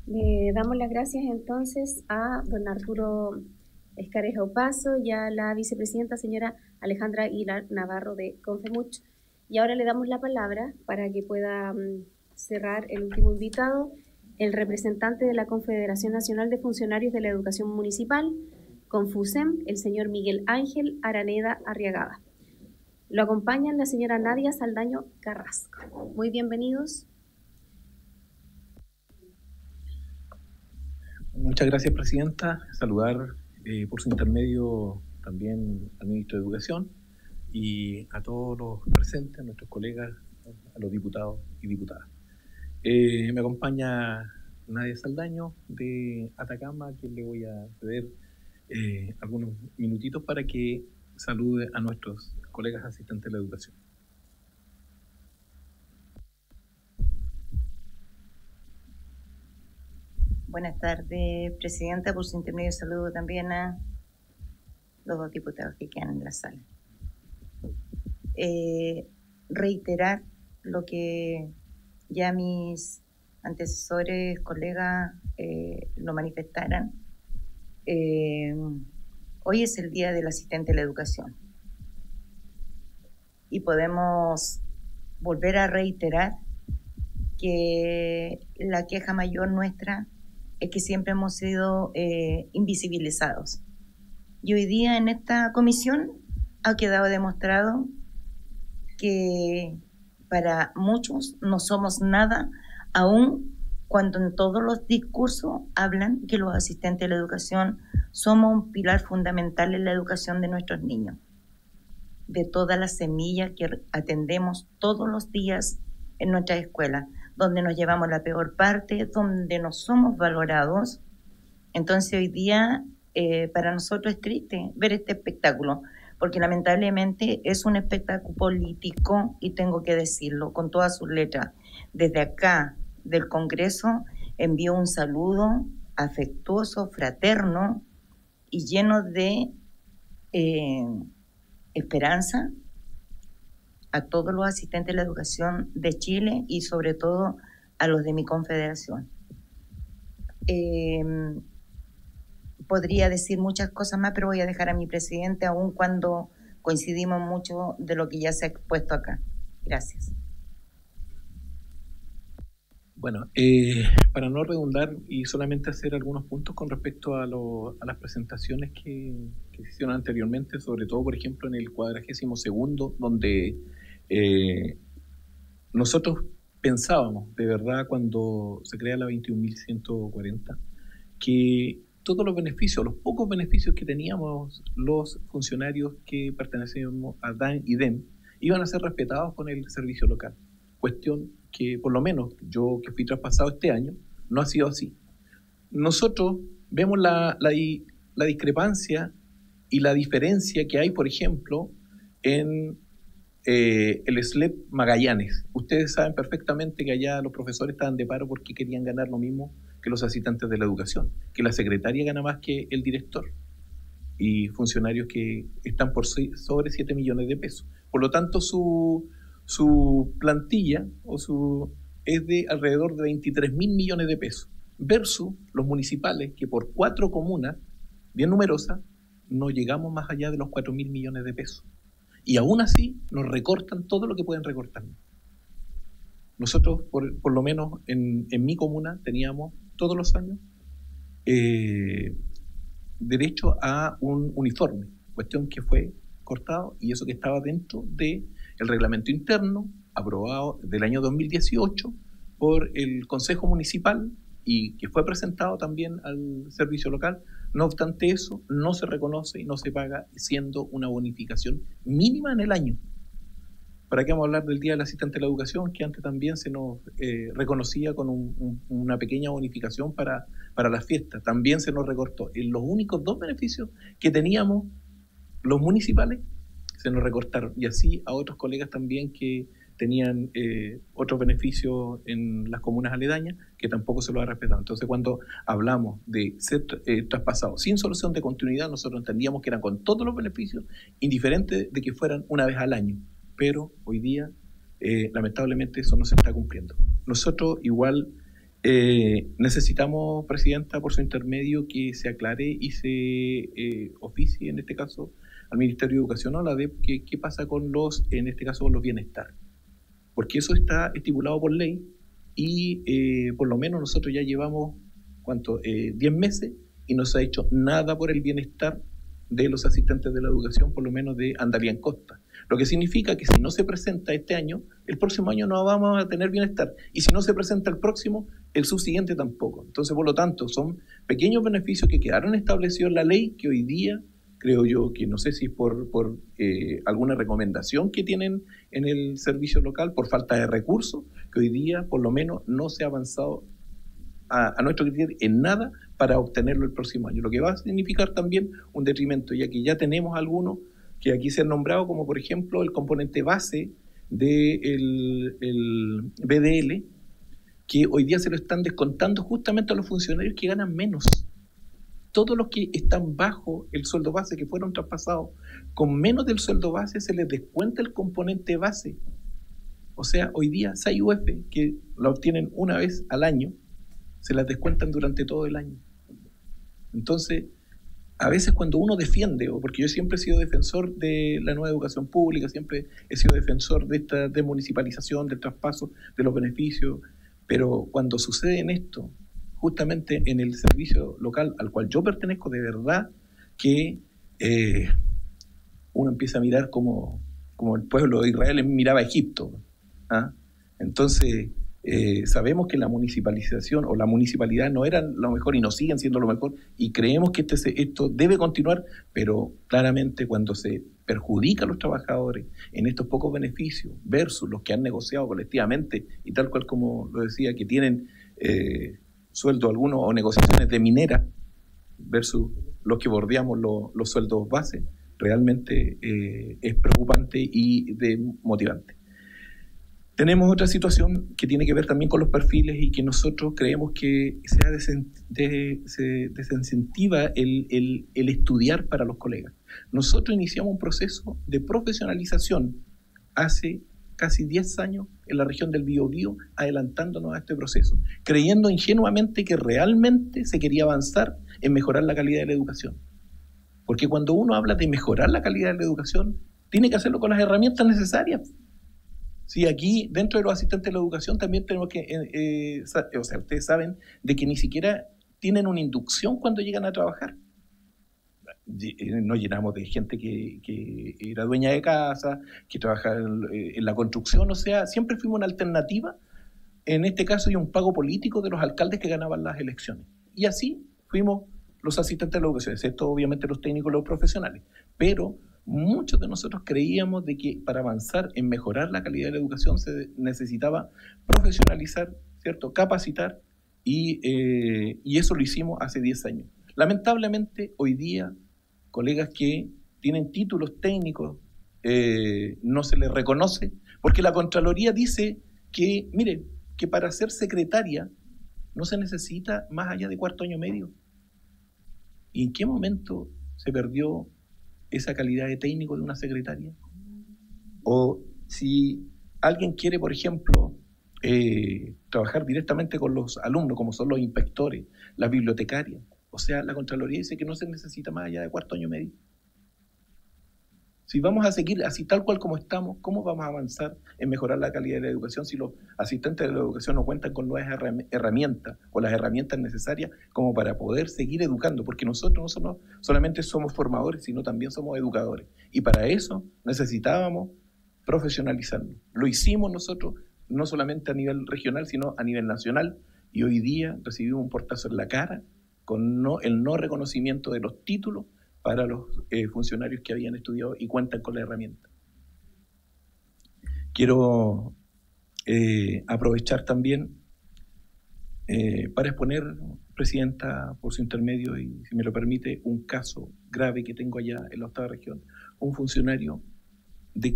Le damos las gracias entonces a don Arturo Escareja Opazo y a la vicepresidenta señora Alejandra Aguilar Navarro de Confemuch. Y ahora le damos la palabra para que pueda cerrar el último invitado, el representante de la Confederación Nacional de Funcionarios de la Educación Municipal, Confusem, el señor Miguel Ángel Araneda Arriagada. Lo acompañan la señora Nadia Saldaño Carrasco. Muy bienvenidos. Muchas gracias, Presidenta. Saludar por su intermedio también al Ministro de Educación y a todos los presentes, a nuestros colegas, a los diputados y diputadas. Me acompaña Nadia Saldaño de Atacama, a quien le voy a pedir algunos minutitos para que salude a nuestros colegas asistentes de la educación. Buenas tardes, Presidenta. Por su intermedio saludo también a los dos diputados que quedan en la sala. Reiterar lo que ya mis antecesores, colegas, lo manifestaran. Hoy es el Día del Asistente de la Educación y podemos volver a reiterar que la queja mayor nuestra es que siempre hemos sido invisibilizados. Y hoy día en esta comisión ha quedado demostrado que para muchos no somos nada, aun cuando en todos los discursos hablan que los asistentes de la educación somos un pilar fundamental en la educación de nuestros niños. de todas las semillas que atendemos todos los días en nuestra escuela, donde nos llevamos la peor parte, donde no somos valorados. Entonces hoy día para nosotros es triste ver este espectáculo, porque lamentablemente es un espectáculo político, y tengo que decirlo con todas sus letras. Desde acá, del Congreso, envío un saludo afectuoso, fraterno y lleno de esperanza a todos los asistentes de la educación de Chile y sobre todo a los de mi confederación. Podría decir muchas cosas más, pero voy a dejar a mi presidente, aun cuando coincidimos mucho de lo que ya se ha expuesto acá. Gracias. Bueno, para no redundar y solamente hacer algunos puntos con respecto a las presentaciones que se hicieron anteriormente, sobre todo, por ejemplo, en el 42º, donde nosotros pensábamos, de verdad, cuando se crea la 21.140, que todos los beneficios, los pocos beneficios que teníamos los funcionarios que pertenecíamos a DAN y DEM, iban a ser respetados con el servicio local. Cuestión que, por lo menos, yo que fui traspasado este año, no ha sido así. Nosotros vemos la discrepancia y la diferencia que hay, por ejemplo, en el SLEP Magallanes. Ustedes saben perfectamente que allá los profesores estaban de paro porque querían ganar lo mismo que los asistentes de la educación, que la secretaria gana más que el director, y funcionarios que están por sobre 7 millones de pesos. Por lo tanto, su plantilla es de alrededor de 23.000 millones de pesos, versus los municipales, que por 4 comunas bien numerosas no llegamos más allá de los 4.000 millones de pesos. Y aún así nos recortan todo lo que pueden recortar. Nosotros, por lo menos en mi comuna, teníamos todos los años derecho a un uniforme, cuestión que fue cortado, y eso que estaba dentro del reglamento interno aprobado del año 2018 por el Consejo Municipal y que fue presentado también al servicio local. No obstante eso, no se reconoce y no se paga, siendo una bonificación mínima en el año. ¿Para qué vamos a hablar del Día del Asistente de la Educación, que antes también se nos reconocía con una pequeña bonificación para las fiestas? También se nos recortó. En los únicos 2 beneficios que teníamos los municipales, se nos recortaron. Y así a otros colegas también que tenían otros beneficios en las comunas aledañas, que tampoco se los ha respetado. Entonces, cuando hablamos de ser traspasados sin solución de continuidad, nosotros entendíamos que eran con todos los beneficios, indiferente de que fueran una vez al año. Pero hoy día, lamentablemente, eso no se está cumpliendo. Nosotros igual necesitamos, Presidenta, por su intermedio, que se aclare y se oficie, en este caso, al Ministerio de Educación o a la DEP, qué pasa con en este caso, con los bienestar. Porque eso está estipulado por ley y por lo menos nosotros ya llevamos, 10 meses y no se ha hecho nada por el bienestar de los asistentes de la educación, por lo menos de Andalián Costa. Lo que significa que si no se presenta este año, el próximo año no vamos a tener bienestar. Y si no se presenta el próximo, el subsiguiente tampoco. Entonces, por lo tanto, son pequeños beneficios que quedaron establecidos en la ley, que hoy día, creo yo, que no sé si por alguna recomendación que tienen en el servicio local, por falta de recursos, que hoy día, por lo menos, no se ha avanzado a nuestro criterio en nada para obtenerlo el próximo año. Lo que va a significar también un detrimento, ya que ya tenemos algunos que aquí se han nombrado, como por ejemplo el componente base del BDL, que hoy día se lo están descontando justamente a los funcionarios que ganan menos. Todos los que están bajo el sueldo base, que fueron traspasados con menos del sueldo base, se les descuenta el componente base. O sea, hoy día SAIUF, que la obtienen una vez al año, se las descuentan durante todo el año. Entonces, a veces cuando uno defiende, porque yo siempre he sido defensor de la nueva educación pública, siempre he sido defensor de esta desmunicipalización, del traspaso de los beneficios, pero cuando sucede en esto, justamente en el servicio local al cual yo pertenezco, de verdad que uno empieza a mirar como el pueblo de Israel miraba a Egipto. ¿Ah? Entonces, sabemos que la municipalización o la municipalidad no eran lo mejor y no siguen siendo lo mejor, y creemos que esto debe continuar, pero claramente cuando se perjudica a los trabajadores en estos pocos beneficios versus los que han negociado colectivamente y tal cual como lo decía, que tienen sueldo algunos o negociaciones de minera versus los que bordeamos los sueldos base, realmente es preocupante y motivante. Tenemos otra situación que tiene que ver también con los perfiles y que nosotros creemos que se desincentiva el estudiar para los colegas. Nosotros iniciamos un proceso de profesionalización hace casi 10 años en la región del Biobío, adelantándonos a este proceso, creyendo ingenuamente que realmente se quería avanzar en mejorar la calidad de la educación. Porque cuando uno habla de mejorar la calidad de la educación, tiene que hacerlo con las herramientas necesarias. Sí, aquí dentro de los asistentes de la educación también tenemos que, ustedes saben de que ni siquiera tienen una inducción cuando llegan a trabajar. Nos llenamos de gente que era dueña de casa, que trabaja en la construcción, o sea, siempre fuimos una alternativa, en este caso, y un pago político de los alcaldes que ganaban las elecciones. Y así fuimos los asistentes de la educación, excepto obviamente los técnicos y los profesionales. Pero muchos de nosotros creíamos de que para avanzar en mejorar la calidad de la educación se necesitaba profesionalizar, ¿cierto? Capacitar, y eso lo hicimos hace 10 años. Lamentablemente, hoy día, colegas que tienen títulos técnicos no se les reconoce, porque la Contraloría dice que, mire, que para ser secretaria no se necesita más allá de cuarto año medio. ¿Y en qué momento se perdió esa calidad de técnico de una secretaria? O si alguien quiere, por ejemplo, trabajar directamente con los alumnos, como son los inspectores, las bibliotecarias, o sea, la Contraloría dice que no se necesita más allá de cuarto año medio. Si vamos a seguir así tal cual como estamos, ¿cómo vamos a avanzar en mejorar la calidad de la educación si los asistentes de la educación no cuentan con nuevas herramientas o las herramientas necesarias como para poder seguir educando? Porque nosotros no solamente somos formadores, sino también somos educadores. Y para eso necesitábamos profesionalizarnos. Lo hicimos nosotros, no solamente a nivel regional, sino a nivel nacional, y hoy día recibimos un portazo en la cara con el no reconocimiento de los títulos para los funcionarios que habían estudiado y cuentan con la herramienta. Quiero aprovechar también para exponer, Presidenta, por su intermedio, y si me lo permite, un caso grave que tengo allá en la octava región. Un funcionario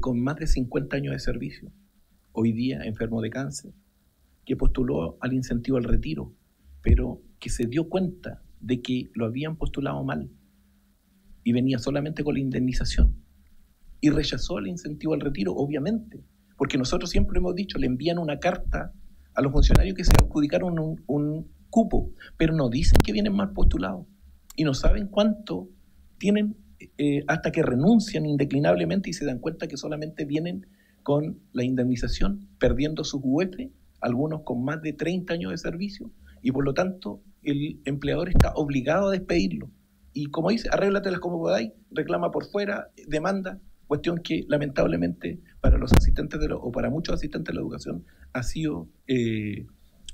con más de 50 años de servicio, hoy día enfermo de cáncer, que postuló al incentivo al retiro, pero que se dio cuenta de que lo habían postulado mal y venía solamente con la indemnización y rechazó el incentivo al retiro, obviamente, porque nosotros siempre hemos dicho, le envían una carta a los funcionarios que se adjudicaron un cupo, pero no dicen que vienen mal postulados y no saben cuánto tienen hasta que renuncian indeclinablemente y se dan cuenta que solamente vienen con la indemnización, perdiendo sus UF, algunos con más de 30 años de servicio, y por lo tanto el empleador está obligado a despedirlo. Y como dice, arréglatelas como podáis, reclama por fuera, demanda, cuestión que lamentablemente para los asistentes o para muchos asistentes de la educación ha sido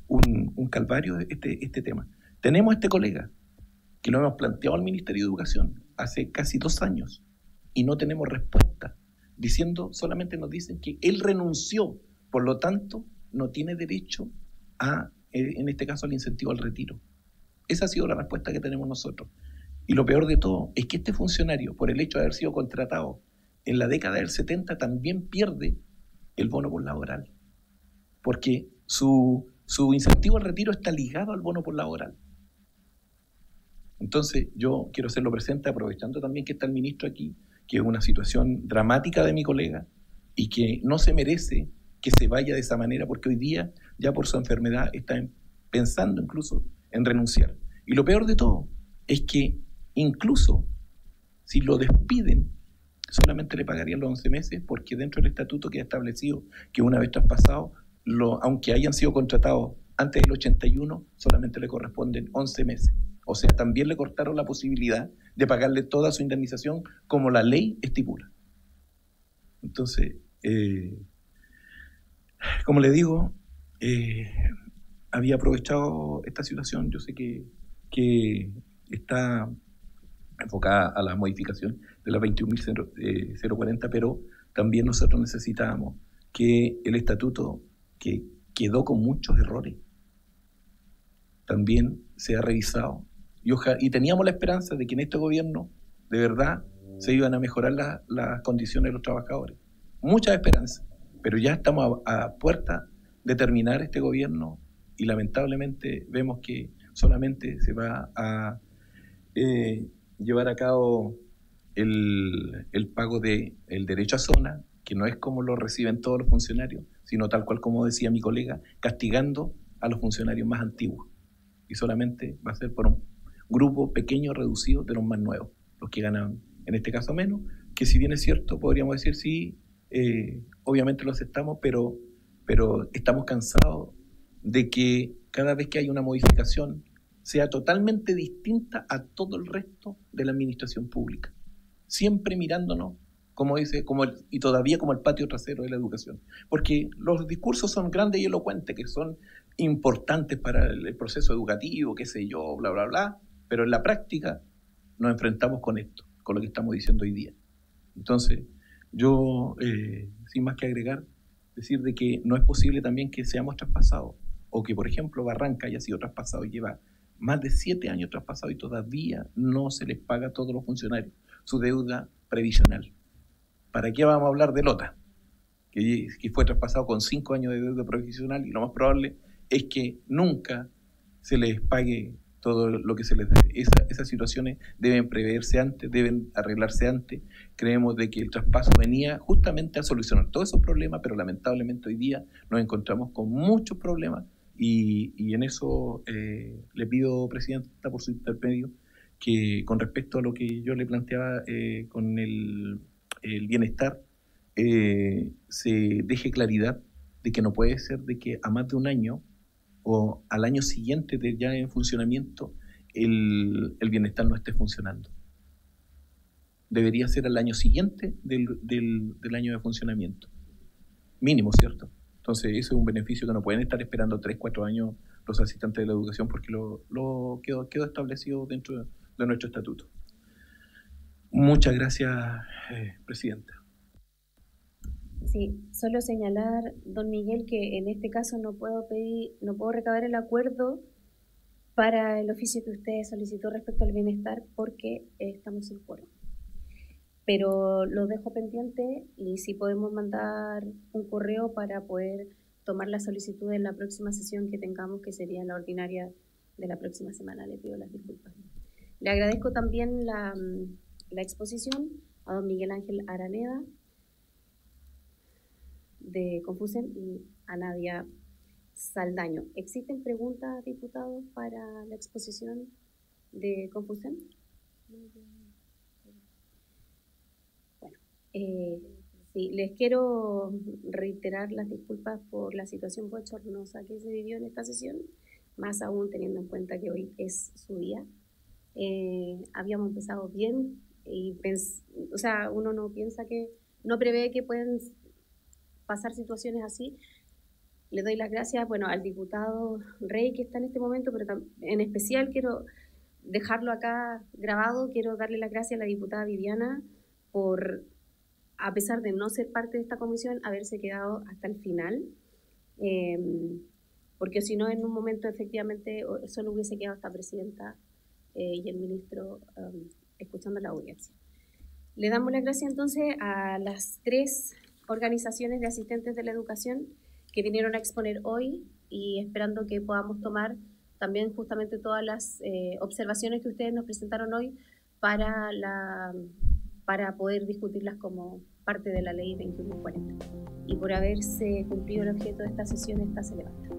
un calvario este tema. Tenemos este colega que lo hemos planteado al Ministerio de Educación hace casi 2 años y no tenemos respuesta, solamente nos dicen que él renunció, por lo tanto no tiene derecho en este caso al incentivo al retiro. Esa ha sido la respuesta que tenemos nosotros. Y lo peor de todo es que este funcionario, por el hecho de haber sido contratado en la década del 70, también pierde el bono por laboral, porque su incentivo al retiro está ligado al bono por laboral. Entonces yo quiero hacerlo presente, aprovechando también que está el ministro aquí, que es una situación dramática de mi colega y que no se merece que se vaya de esa manera, porque hoy día ya por su enfermedad está pensando incluso en renunciar. Y lo peor de todo es que incluso si lo despiden, solamente le pagarían los 11 meses, porque dentro del estatuto queda establecido que una vez traspasado, aunque hayan sido contratados antes del 81, solamente le corresponden 11 meses. O sea, también le cortaron la posibilidad de pagarle toda su indemnización como la ley estipula. Entonces, como le digo, había aprovechado esta situación. Yo sé que está enfocada a la modificación de la 21.040, pero también nosotros necesitábamos que el estatuto, que quedó con muchos errores, también sea revisado. Y teníamos la esperanza de que en este gobierno, de verdad, se iban a mejorar las condiciones de los trabajadores. Mucha esperanza, pero ya estamos a puerta de terminar este gobierno y lamentablemente vemos que solamente se va a llevar a cabo el pago del derecho a zona, que no es como lo reciben todos los funcionarios, sino tal cual como decía mi colega, castigando a los funcionarios más antiguos. Y solamente va a ser por un grupo pequeño, reducido de los más nuevos, los que ganan, en este caso, menos, que si bien es cierto, podríamos decir sí, obviamente lo aceptamos, pero estamos cansados de que cada vez que hay una modificación sea totalmente distinta a todo el resto de la administración pública. Siempre mirándonos, como dice, y todavía como el patio trasero de la educación. Porque los discursos son grandes y elocuentes, que son importantes para el proceso educativo, qué sé yo, bla, bla, bla, pero en la práctica nos enfrentamos con esto, con lo que estamos diciendo hoy día. Entonces, yo, sin más que agregar, decir de que no es posible también que seamos traspasados, o que, por ejemplo, Barranca haya sido traspasado y lleva más de 7 años traspasado y todavía no se les paga a todos los funcionarios su deuda previsional. ¿Para qué vamos a hablar de Lota? Que fue traspasado con 5 años de deuda previsional y lo más probable es que nunca se les pague todo lo que se les debe. Esas situaciones deben preverse antes, deben arreglarse antes. Creemos de que el traspaso venía justamente a solucionar todos esos problemas, pero lamentablemente hoy día nos encontramos con muchos problemas y en eso le pido, Presidenta, por su intermedio, que con respecto a lo que yo le planteaba con el bienestar, se deje claridad de que no puede ser de que a más de un año o al año siguiente de ya en funcionamiento el bienestar no esté funcionando. Debería ser al año siguiente del año de funcionamiento. Mínimo, ¿cierto? Entonces, eso es un beneficio que no pueden estar esperando 3, 4 años los asistentes de la educación porque lo quedó establecido dentro de nuestro estatuto. Muchas gracias, Presidenta. Sí, solo señalar, don Miguel, que en este caso no puedo recabar el acuerdo para el oficio que usted solicitó respecto al bienestar porque estamos sin quórum. Pero lo dejo pendiente y si podemos mandar un correo para poder tomar la solicitud en la próxima sesión que tengamos, que sería la ordinaria de la próxima semana. Le pido las disculpas. Le agradezco también la exposición a don Miguel Ángel Araneda de Confusen y a Nadia Saldaño. ¿Existen preguntas, diputados, para la exposición de Confusen? Bueno, sí, les quiero reiterar las disculpas por la situación bochornosa que se vivió en esta sesión, más aún teniendo en cuenta que hoy es su día. Habíamos empezado bien y uno no prevé que pueden pasar situaciones así. Le doy las gracias, al diputado Rey que está en este momento, pero en especial quiero dejarlo acá grabado, quiero darle las gracias a la diputada Viviana por, a pesar de no ser parte de esta comisión, haberse quedado hasta el final, porque si no, en un momento efectivamente solo hubiese quedado esta presidenta y el ministro escuchando la audiencia. Le damos las gracias entonces a las 3 organizaciones de asistentes de la educación que vinieron a exponer hoy y esperando que podamos tomar también justamente todas las observaciones que ustedes nos presentaron hoy para poder discutirlas como parte de la ley 2140. Y por haberse cumplido el objeto de esta sesión, esta se levanta.